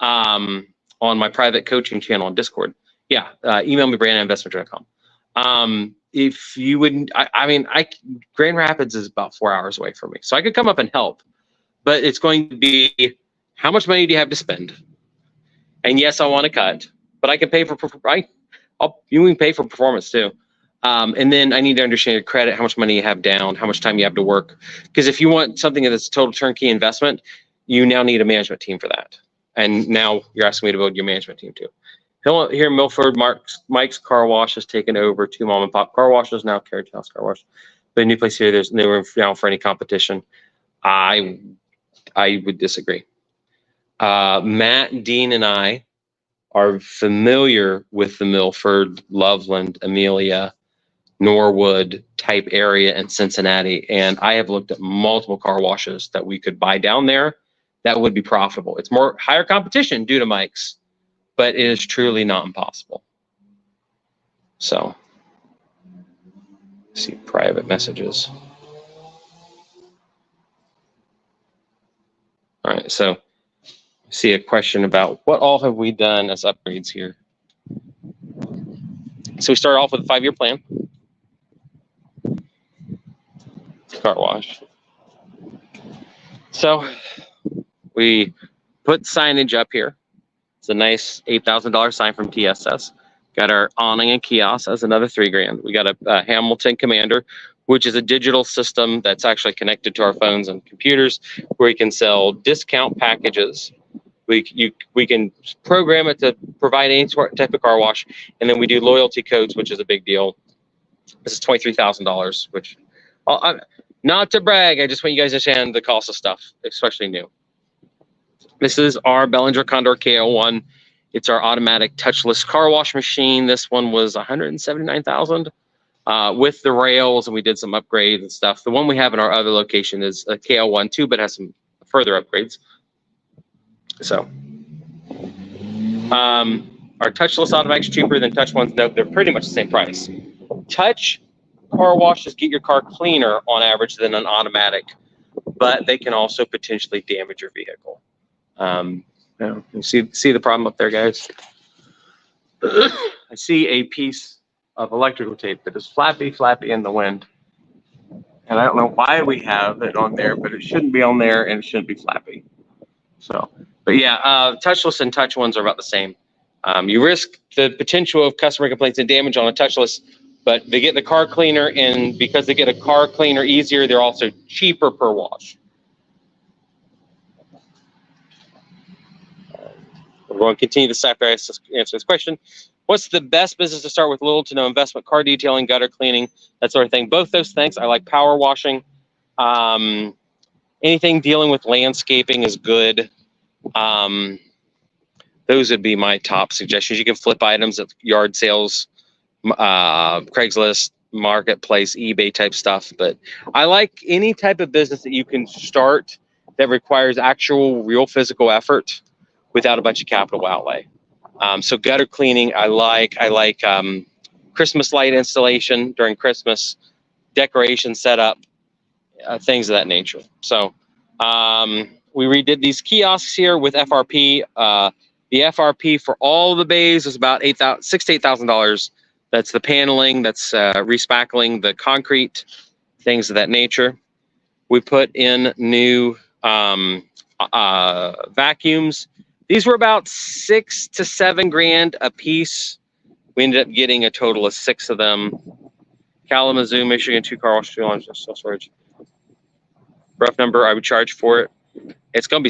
on my private coaching channel on Discord. Yeah, email me, brandon@investmentjoy.com. If you wouldn't, Grand Rapids is about 4 hours away from me, so I could come up and help. But it's going to be, how much money do you have to spend? And yes, I want to cut, but I can pay for, you can pay for performance too. And then I need to understand your credit, how much money you have down, how much time you have to work. Because if you want something that's total turnkey investment, you now need a management team for that. And now you're asking me to build your management team too. Here in Milford, Mike's Car Wash has taken over 2 mom and pop car washes, now Carriage House Car Wash. But a new place here, there's no room now for any competition. I would disagree. Matt, Dean, and I are familiar with the Milford, Loveland, Amelia, Norwood type area in Cincinnati, and I have looked at multiple car washes that we could buy down there that would be profitable. It's more higher competition due to Mike's, but it is truly not impossible. So, see private messages. All right, so see a question about what all have we done as upgrades here. So we start off with a 5-year plan. Car wash. So we put signage up here. It's a nice $8,000 sign from TSS. Got our awning and kiosk as another $3,000. We got a Hamilton Commander, which is a digital system that's actually connected to our phones and computers, where we can sell discount packages. We can program it to provide any type of car wash, and then we do loyalty codes, which is a big deal. This is $23,000, which, not to brag, I just want you guys to understand the cost of stuff, especially new. This is our Bellinger Condor KO1. It's our automatic touchless car wash machine. This one was $179,000 with the rails, and we did some upgrades and stuff. The one we have in our other location is a KO1 too, but has some further upgrades. So our touchless automatics cheaper than touch ones. No, they're pretty much the same price. Touch car washes get your car cleaner on average than an automatic, but they can also potentially damage your vehicle. You see the problem up there, guys? I see a piece of electrical tape that is flappy in the wind. And I don't know why we have it on there, but it shouldn't be on there and it shouldn't be flappy. So, but yeah, touchless and touch ones are about the same. You risk the potential of customer complaints and damage on a touchless, but they get the car cleaner, and because they get a car cleaner easier, they're also cheaper per wash. We're going to continue this after I answer this question. What's the best business to start with? Little to no investment, car detailing, gutter cleaning, that sort of thing. Both those things. I like power washing. Anything dealing with landscaping is good. Those would be my top suggestions. You can flip items at yard sales, Craigslist, Marketplace, eBay type stuff. But I like any type of business that you can start that requires actual real physical effort without a bunch of capital outlay. So gutter cleaning, I like Christmas light installation during Christmas, decoration setup, things of that nature. So we redid these kiosks here with FRP. The FRP for all of the bays is about $6,000 to $8,000. That's the paneling, that's respackling the concrete, things of that nature. We put in new vacuums. These were about $6,000 to $7,000 a piece. We ended up getting a total of 6 of them. Kalamazoo, Michigan, 2 car wash, 2 laundry, self-storage. Rough number I would charge for it. It's going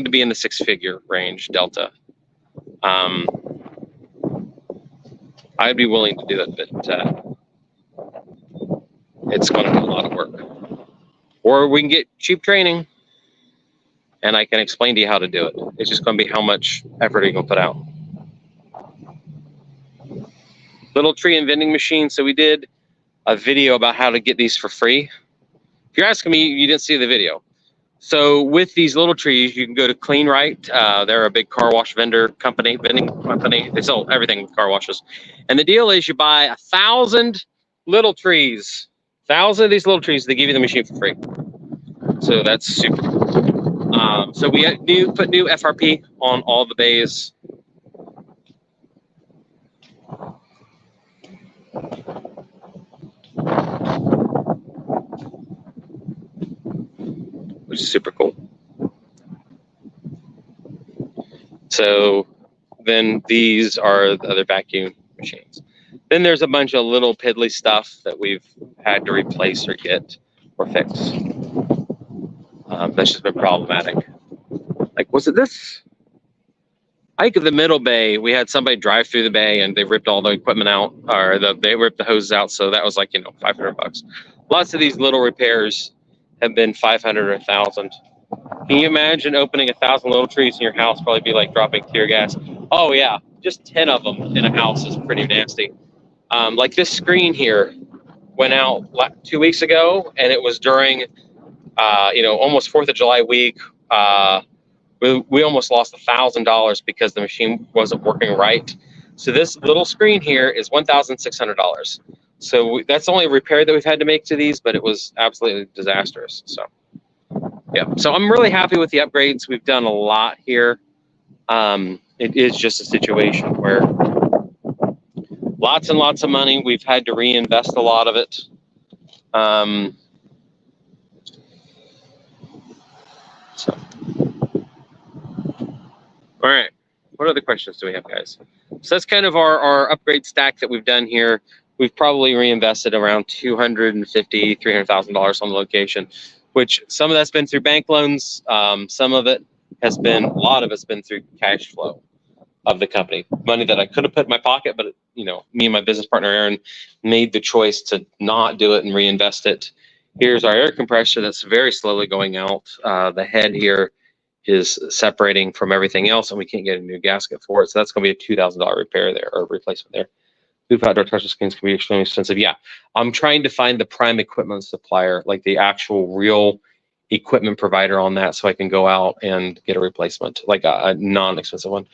to be in the 6-figure range, Delta. I'd be willing to do it, but it's going to be a lot of work. Or we can get cheap training, and I can explain to you how to do it. It's just going to be how much effort are you going to put out. little tree and vending machine. So we did a video about how to get these for free. If you're asking me, you didn't see the video. So with these little trees, you can go to Clean Right. They're a big car wash vending company. They sell everything with car washes. And the deal is you buy 1,000 little trees, 1,000 of these little trees, they give you the machine for free. So that's super cool. So we put new FRP on all the bays. Which is super cool. So then these are the other vacuum machines. Then there's a bunch of little piddly stuff that we've had to replace or get or fix. That's just been problematic. Like, was it this? I think the middle bay, we had somebody drive through the bay and they ripped all the equipment out, or they ripped the hoses out. So that was like, you know, $500. Lots of these little repairs have been 500 or 1,000. Can you imagine opening 1,000 little trees in your house? Probably be like dropping tear gas. Oh yeah, just 10 of them in a house is pretty nasty. Like this screen here went out 2 weeks ago, and it was during, you know, almost 4th of July week. We almost lost $1,000 because the machine wasn't working right. So this little screen here is $1,600. So that's only a repair that we've had to make to these, but it was absolutely disastrous. So yeah, so I'm really happy with the upgrades. We've done a lot here. It is just a situation where lots and lots of money. We've had to reinvest a lot of it. So. All right, what other questions do we have, guys? So that's kind of our upgrade stack that we've done here. We've probably reinvested around $250,000, $300,000 on the location, which some of that's been through bank loans. Some of it has been, a lot of it's been through cash flow of the company. Money that I could have put in my pocket, but you know, me and my business partner, Aaron, made the choice to not do it and reinvest it. Here's our air compressor that's very slowly going out. The head here is separating from everything else, and we can't get a new gasket for it. So that's going to be a $2,000 repair there, or replacement there. Loop outdoor touch screens can be extremely expensive. Yeah, I'm trying to find the prime equipment supplier, like the actual real equipment provider on that, so I can go out and get a replacement, like a non-expensive one.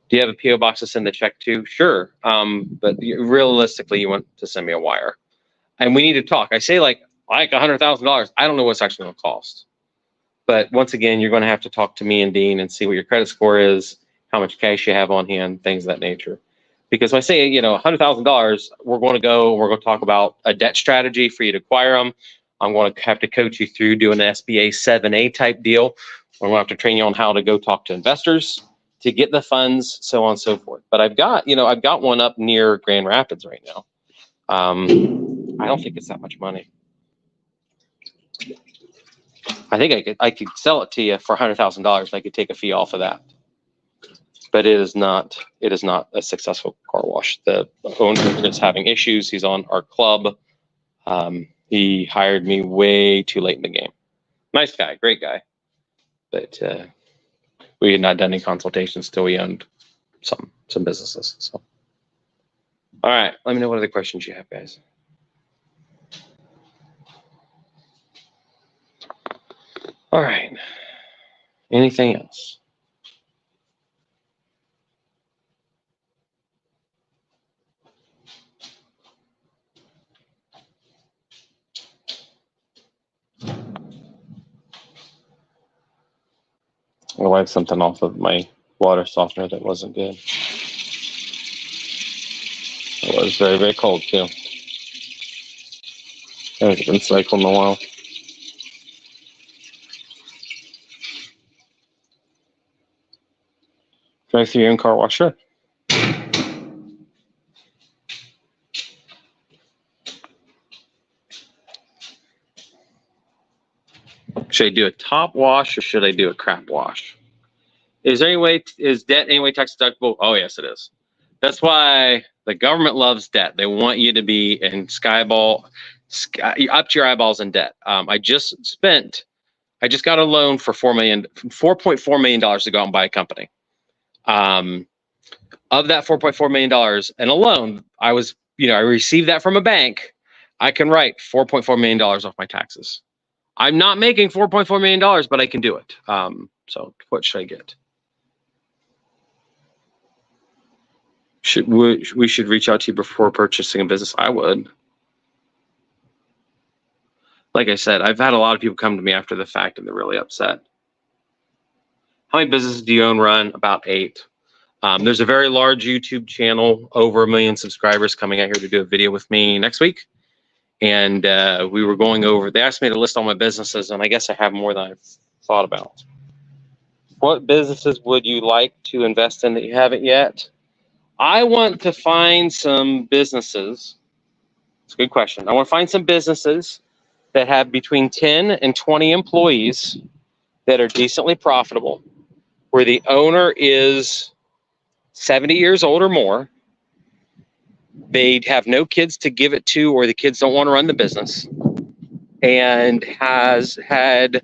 Do you have a PO box to send the check to? Sure, but realistically, you want to send me a wire, and we need to talk. I say like $100,000. I don't know what's actually going to cost. But once again, you're going to have to talk to me and Dean and see what your credit score is, how much cash you have on hand, things of that nature. Because when I say, you know, $100,000, we're going to talk about a debt strategy for you to acquire them. I'm going to have to coach you through doing an SBA 7A type deal. We're going to have to train you on how to go talk to investors to get the funds, so on and so forth. But I've got one up near Grand Rapids right now. I don't think it's that much money. I think I could sell it to you for $100,000. I could take a fee off of that, but it is not a successful car wash. The owner is having issues. He's on our club. He hired me way too late in the game. Nice guy, great guy, but we had not done any consultations till we owned some businesses. So, all right, let me know what other questions you have, guys. All right. Anything else? I wiped something off of my water softener that wasn't good. It was very, very cold too. I haven't been cycling in a while. Drive through your own car wash, sure. Should I do a top wash or should I do a crap wash? Is debt any way tax deductible? Oh yes, it is. That's why the government loves debt. They want you to be in up to your eyeballs in debt. I just got a loan for $4.4 million to go out and buy a company. Of that $4.4 million and a loan, I was I receive that from a bank, I can write $4.4 million off my taxes. I'm not making $4.4 million, but I can do it. So what should I get? We should reach out to you before purchasing a business? I would. Like I said, I've had a lot of people come to me after the fact and they're really upset. How many businesses do you own, run? About 8. There's a very large YouTube channel, over 1 million subscribers, coming out here to do a video with me next week. And we were going over, they asked me to list all my businesses, and I guess I have more than I've thought about. What businesses would you like to invest in that you haven't yet? I want to find some businesses. It's a good question. I want to find some businesses that have between 10 and 20 employees that are decently profitable, where the owner is 70 years old or more. They have no kids to give it to, or the kids don't want to run the business, and has had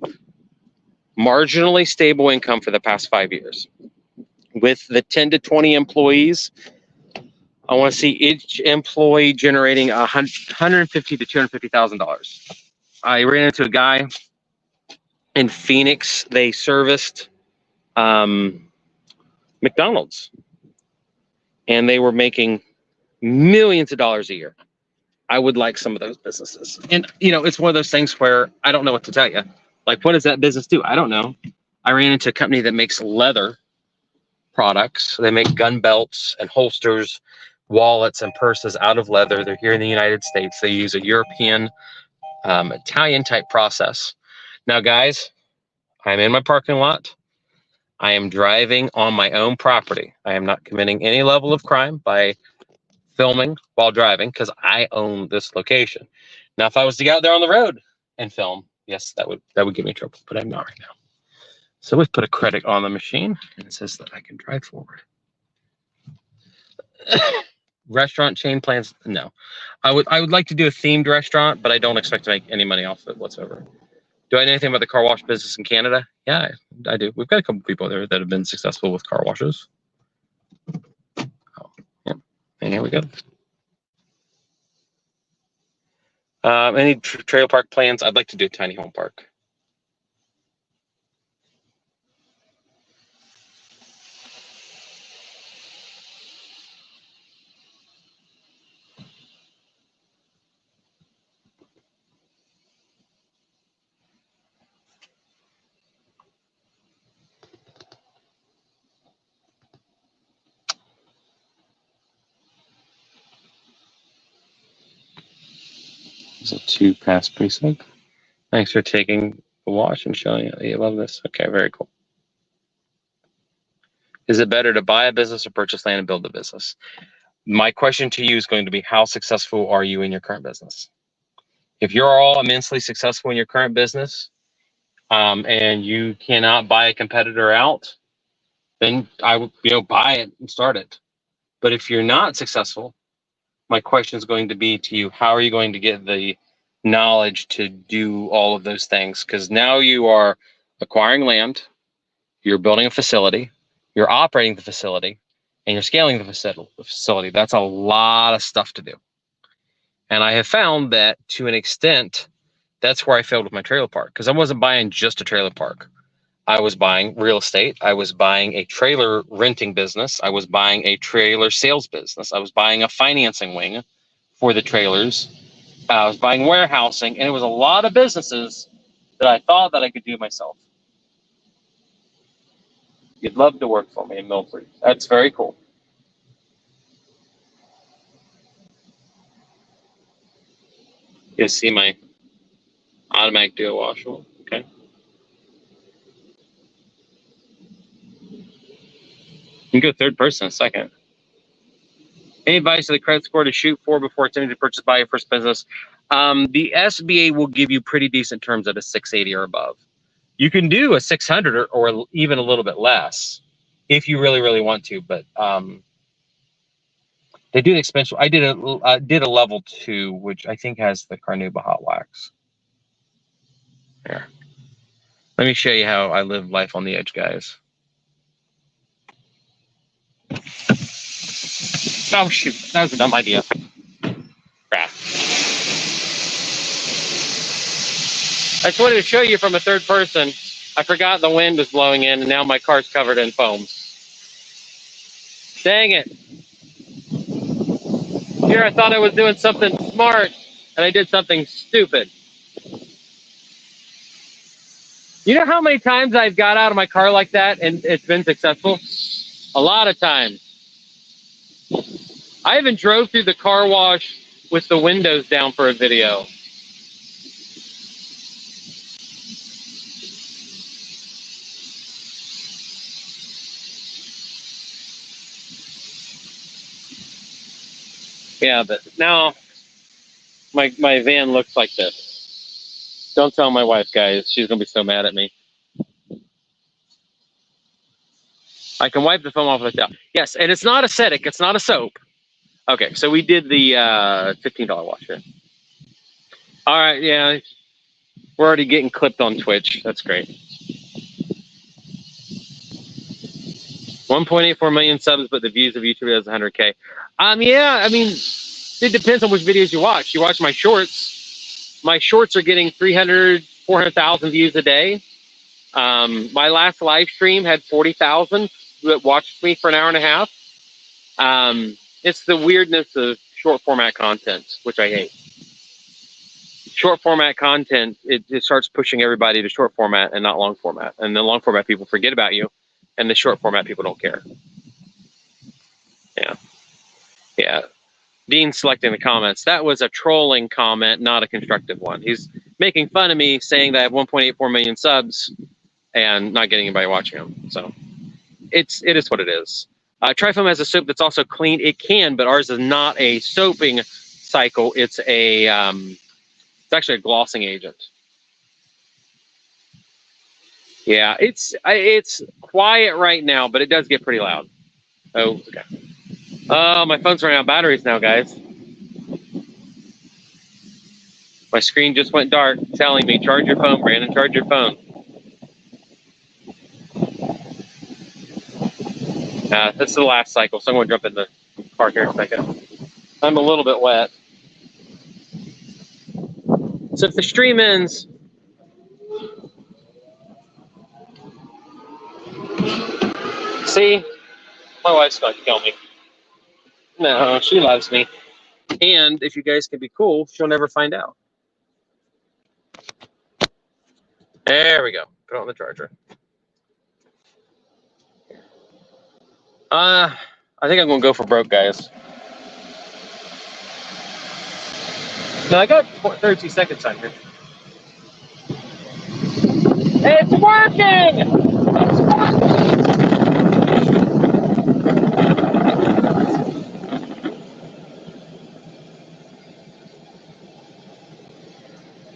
marginally stable income for the past 5 years. With the 10 to 20 employees, I want to see each employee generating $150,000 to $250,000. I ran into a guy in Phoenix. They serviced McDonald's, and they were making millions of dollars a year. I would like some of those businesses. And, it's one of those things where I don't know what to tell you. Like, what does that business do? I don't know. I ran into a company that makes leather products. They make gun belts and holsters, wallets and purses out of leather. They're here in the United States. They use a European, Italian type process. Now, guys, I'm in my parking lot. I am driving on my own property. I am not committing any level of crime by filming while driving, because I own this location. Now, if I was to get out there on the road and film, yes, that would get me in trouble, but I'm not right now. So let's put a credit on the machine, and it says that I can drive forward. Restaurant chain plans? No. I would like to do a themed restaurant, but I don't expect to make any money off of it whatsoever. Do I know anything about the car wash business in Canada? Yeah, I do. We've got a couple people there that have been successful with car washes. Oh, yeah. And here we go. Any trail park plans? I'd like to do a tiny home park. Is it 2 past precinct? Thanks for taking a watch and showing it. You love this. Okay, very cool. Is it better to buy a business or purchase land and build a business? My question to you is going to be, how successful are you in your current business? If you're all immensely successful in your current business, and you cannot buy a competitor out, then I would, buy it and start it. But if you're not successful, my question is going to be to you, how are you going to get the knowledge to do all of those things? Because now you are acquiring land, you're building a facility, you're operating the facility, and you're scaling the facility. That's a lot of stuff to do. And I have found that, to an extent, that's where I failed with my trailer park, because I wasn't buying just a trailer park. I was buying real estate. I was buying a trailer renting business. I was buying a trailer sales business. I was buying a financing wing for the trailers. I was buying warehousing, and it was a lot of businesses that I thought that I could do myself. You'd love to work for me in Milford. That's very cool. You see my automatic dual washable. Okay. You can go third person in a second. Any advice on the credit score to shoot for before attempting to purchase by your first business? The SBA will give you pretty decent terms at a 680 or above. You can do a 600 or even a little bit less if you really, really want to. But they do the expensive. I did a level 2, which I think has the Carnauba hot wax. Here, let me show you how I live life on the edge, guys. Oh shoot, that was a dumb idea. I just wanted to show you from a third person. I forgot the wind was blowing in, and now my car's covered in foam. Dang it. Here I thought I was doing something smart, and I did something stupid. You know how many times I've got out of my car like that and it's been successful? A lot of times. I even drove through the car wash with the windows down for a video. Yeah, but now my van looks like this. Don't tell my wife, guys. She's going to be so mad at me. I can wipe the foam off like that. Yes, and it's not acidic. It's not a soap. Okay, so we did the $15 wash here. All right, yeah. We're already getting clipped on Twitch. That's great. 1.84 million subs, but the views of YouTube is 100K. Yeah, I mean, it depends on which videos you watch. You watch my shorts. My shorts are getting 300, 400,000 views a day. My last live stream had 40,000 that watched me for an hour and a half. It's the weirdness of short format content, which I hate. Short format content, it starts pushing everybody to short format and not long format. And the long format people forget about you, and the short format people don't care. Yeah. Yeah. Dean selecting the comments. That was a trolling comment, not a constructive one. He's making fun of me saying that I have 1.84 million subs and not getting anybody watching them. So it is what it is. Trifoam has a soap that's also clean. It can, but ours is not a soaping cycle. It's a it's actually a glossing agent. Yeah, it's quiet right now, but it does get pretty loud. Oh, okay. Oh, my phone's running out of batteries now, guys. My screen just went dark, telling me, charge your phone, Brandon, charge your phone. This is the last cycle, so I'm going to jump in the car here in a second. I'm a little bit wet. So if the stream ends, see, my wife's going to kill me. No, she loves me. And if you guys can be cool, she'll never find out. There we go. Put it on the charger. I think I'm going to go for broke, guys. No, I got 32 seconds on here. It's working! It's working!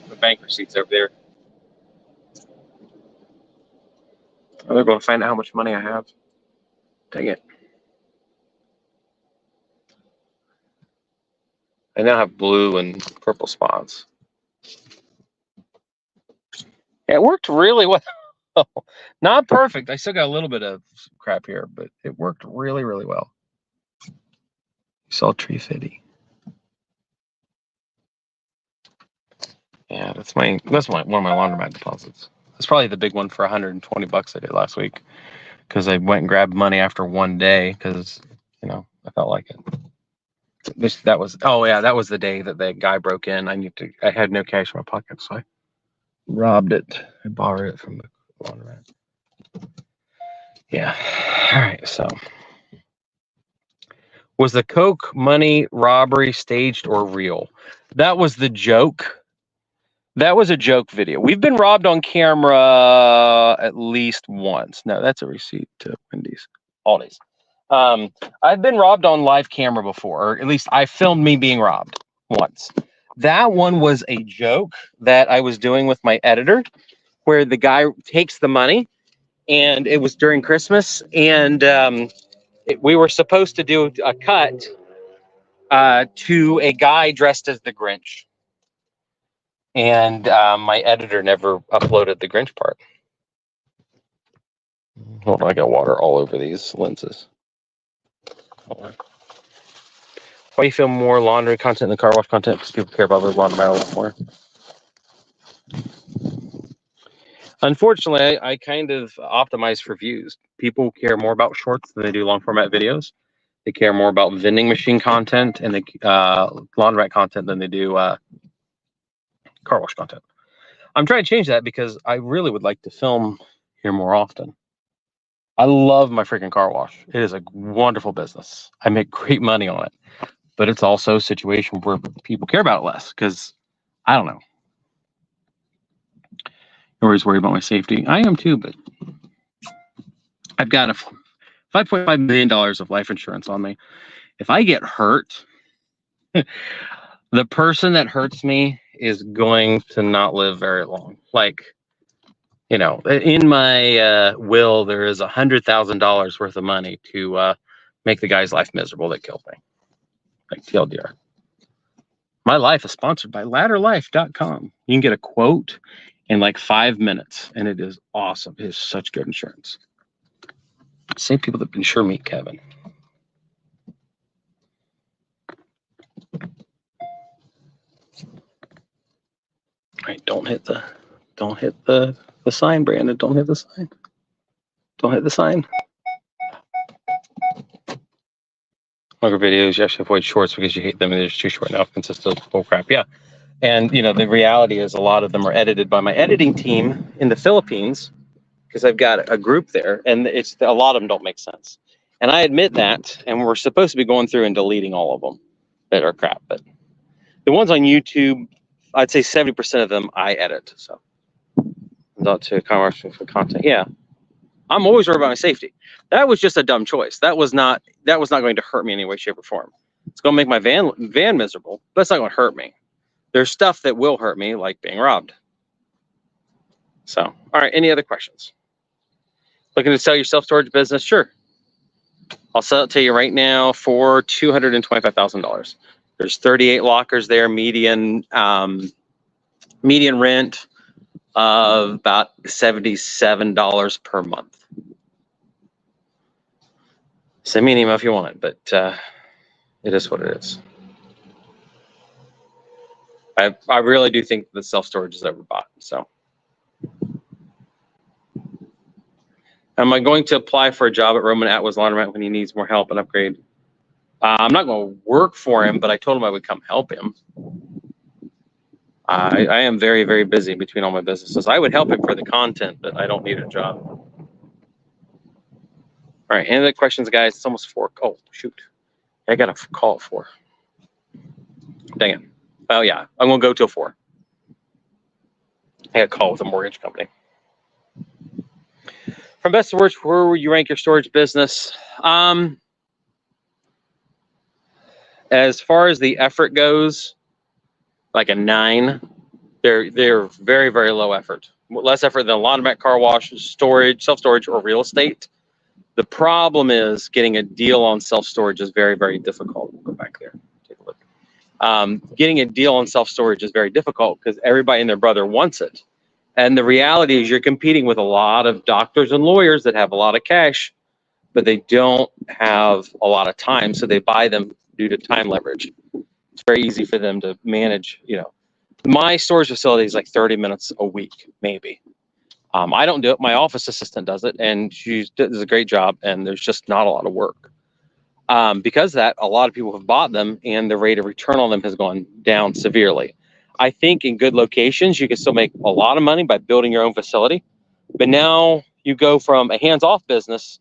The bank receipt's over there. Oh, they're going to find out how much money I have. Dang it. I now have blue and purple spots. Yeah, it worked really well. Not perfect. I still got a little bit of crap here, but it worked really, really well. Sultry fitty. Yeah, that's one of my laundromat deposits. That's probably the big one for 120 bucks I did last week, because I went and grabbed money after one day because, you know, I felt like it. That was the day that the guy broke in. I had no cash in my pocket, so I robbed it. I borrowed it from the laundromat. Yeah. All right. So, was the Coke money robbery staged or real? That was the joke. That was a joke video. We've been robbed on camera at least once. No, that's a receipt to Wendy's. Aldi's. I've been robbed on live camera before, or at least I filmed me being robbed once. That one was a joke that I was doing with my editor, where the guy takes the money, and it was during Christmas, and we were supposed to do a cut to a guy dressed as the Grinch. And my editor never uploaded the Grinch part. Hold on, I got water all over these lenses. Hold on. Why do you feel more laundry content than car wash content? Because people care about their laundry a lot more. Unfortunately, I kind of optimize for views. People care more about shorts than they do long format videos. They care more about vending machine content and the laundromat content than they do car wash content. I'm trying to change that because I really would like to film here more often. I love my freaking car wash. It is a wonderful business. I make great money on it, but it's also a situation where people care about it less because I don't know. I always worry about my safety. I am too, but I've got a $5.5 million of life insurance on me. If I get hurt, the person that hurts me is going to not live very long. Like, you know, in my will, there is $100,000 worth of money to make the guy's life miserable that killed me. Like TLDR. My life is sponsored by ladderlife.com. You can get a quote in like 5 minutes, and it is awesome. It is such good insurance. Same people that insure me, Kevin. All right, don't hit the sign, Brandon. Don't hit the sign. Don't hit the sign. Longer videos, you actually avoid shorts because you hate them and they're just too short now. Consist of bull crap. Yeah. And you know, the reality is a lot of them are edited by my editing team in the Philippines because I've got a group there, and it's a lot of them don't make sense. And I admit that, and we're supposed to be going through and deleting all of them that are crap. But the ones on YouTube, I'd say 70% of them I edit. So not to commercial for content. Yeah. I'm always worried about my safety. That was just a dumb choice. That was not going to hurt me in any way, shape, or form. It's going to make my van miserable, but it's not going to hurt me. There's stuff that will hurt me, like being robbed. So, all right. Any other questions? Looking to sell your self-storage business? Sure. I'll sell it to you right now for $225,000. There's 38 lockers there, median rent of about $77 per month. Send me an email if you want it, but it is what it is. I really do think that self-storage is overbought. So, am I going to apply for a job at Roman Atwood's Laundromat when he needs more help and upgrade? I'm not going to work for him, but I told him I would come help him. I am very, very busy between all my businesses. I would help him for the content, but I don't need a job. All right, any other questions, guys? It's almost 4. Oh, shoot. I got a call at 4. Dang it. Oh, yeah, I'm going to go till 4. I got a call with a mortgage company. From best to worst, where would you rank your storage business? As far as the effort goes, like a 9. They're very, very low effort. Less effort than a laundromat, car wash, storage, self-storage, or real estate. The problem is getting a deal on self-storage is very, very difficult. Go back there, take a look. Getting a deal on self-storage is very difficult because everybody and their brother wants it. And the reality is you're competing with a lot of doctors and lawyers that have a lot of cash, but they don't have a lot of time, so they buy them due to time leverage. It's very easy for them to manage, you know. My storage facility is like 30 minutes a week, maybe. I don't do it. My office assistant does it, and she does a great job, and there's just not a lot of work. Because of that, a lot of people have bought them, and the rate of return on them has gone down severely. I think in good locations, you can still make a lot of money by building your own facility. But now you go from a hands-off business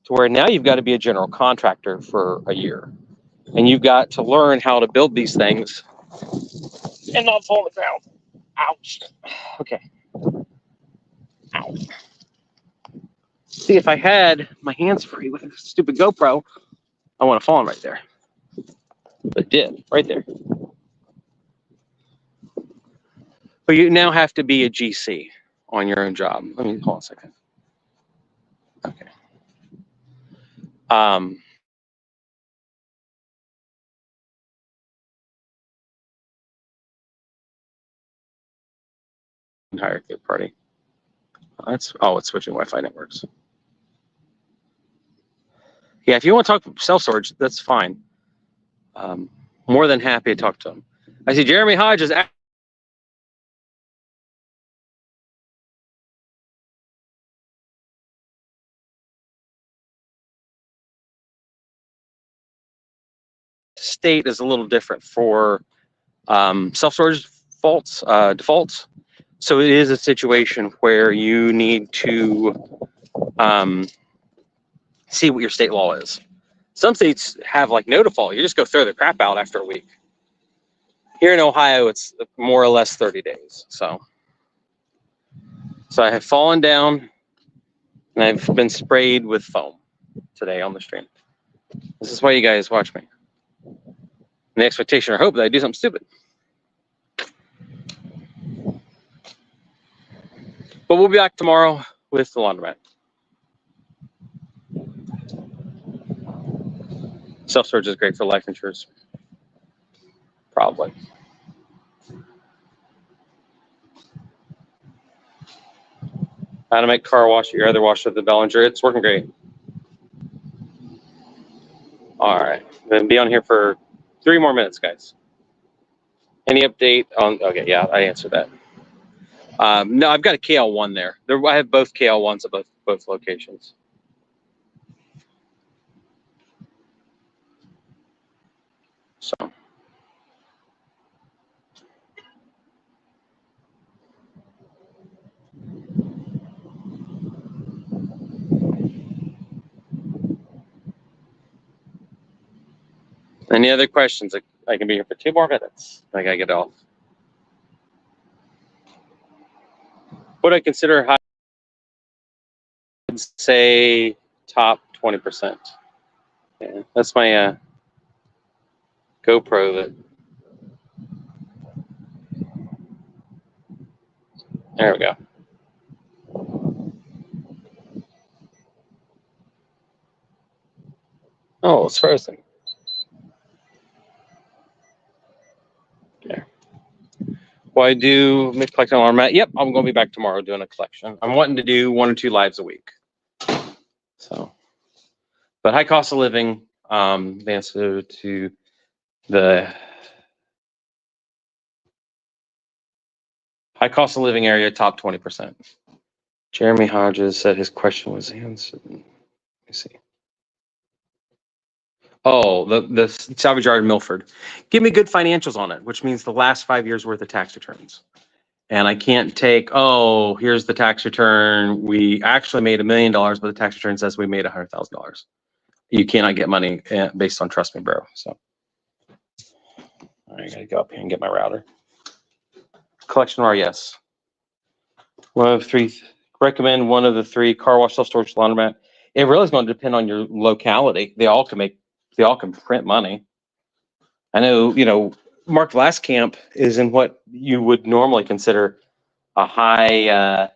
to where now you've got to be a general contractor for a year. And you've got to learn how to build these things and not fall on the ground. Ouch. Okay. Ow. See, if I had my hands free with a stupid GoPro, I want to fall on right there. But it did, right there. But you now have to be a GC on your own job. Let me hold on a second. Okay. Entire good party. It's switching Wi-Fi networks. Yeah, if you want to talk self-storage, that's fine. More than happy to talk to them. I see Jeremy Hodges state is a little different for self-storage defaults. So it is a situation where you need to see what your state law is. Some states have like no default. You just go throw the crap out after a week. Here in Ohio, it's more or less 30 days. So I have fallen down and I've been sprayed with foam today on the stream. This is why you guys watch me. And the expectation or hope that I do something stupid. But we'll be back tomorrow with the laundromat. Self-storage is great for life insurance. Probably. How to make car wash your other wash with the Bellinger. It's working great. All right. Then be on here for 3 more minutes, guys. Any update on, okay, yeah, I answered that. No, I've got a KL1 there. I have both KL1s at both locations. So. Any other questions? I can be here for 2 more minutes. I gotta get off. Would I consider high? I'd say top 20%. Yeah, that's my GoPro that. There we go. Oh, it's frozen. There. Well, I do collecting alarm mat. Yep, I'm going to be back tomorrow doing a collection. I'm wanting to do 1 or 2 lives a week. So, but high cost of living, the answer to the high cost of living area, top 20%. Jeremy Hodges said his question was answered. Let me see. Oh, the salvage yard in Milford. Give me good financials on it, which means the last 5 years worth of tax returns. And I can't take, oh, here's the tax return. We actually made $1 million, but the tax return says we made $100,000. You cannot get money based on Trust Me Bro. So I gotta go up here and get my router. Collection RES. Yes. 1 of 3. Recommend 1 of the 3 car wash, self-storage, laundromat. It really is going to depend on your locality. They all can print money. I know, Mark Vlaskamp is in what you would normally consider a high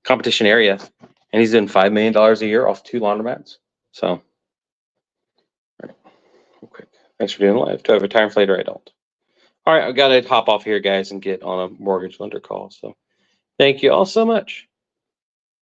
competition area, and he's doing $5 million a year off 2 laundromats. So, all right, real quick. Thanks for doing live. Do I have a time for later? I don't. All right, I've got to hop off here, guys, and get on a mortgage lender call. So, thank you all so much.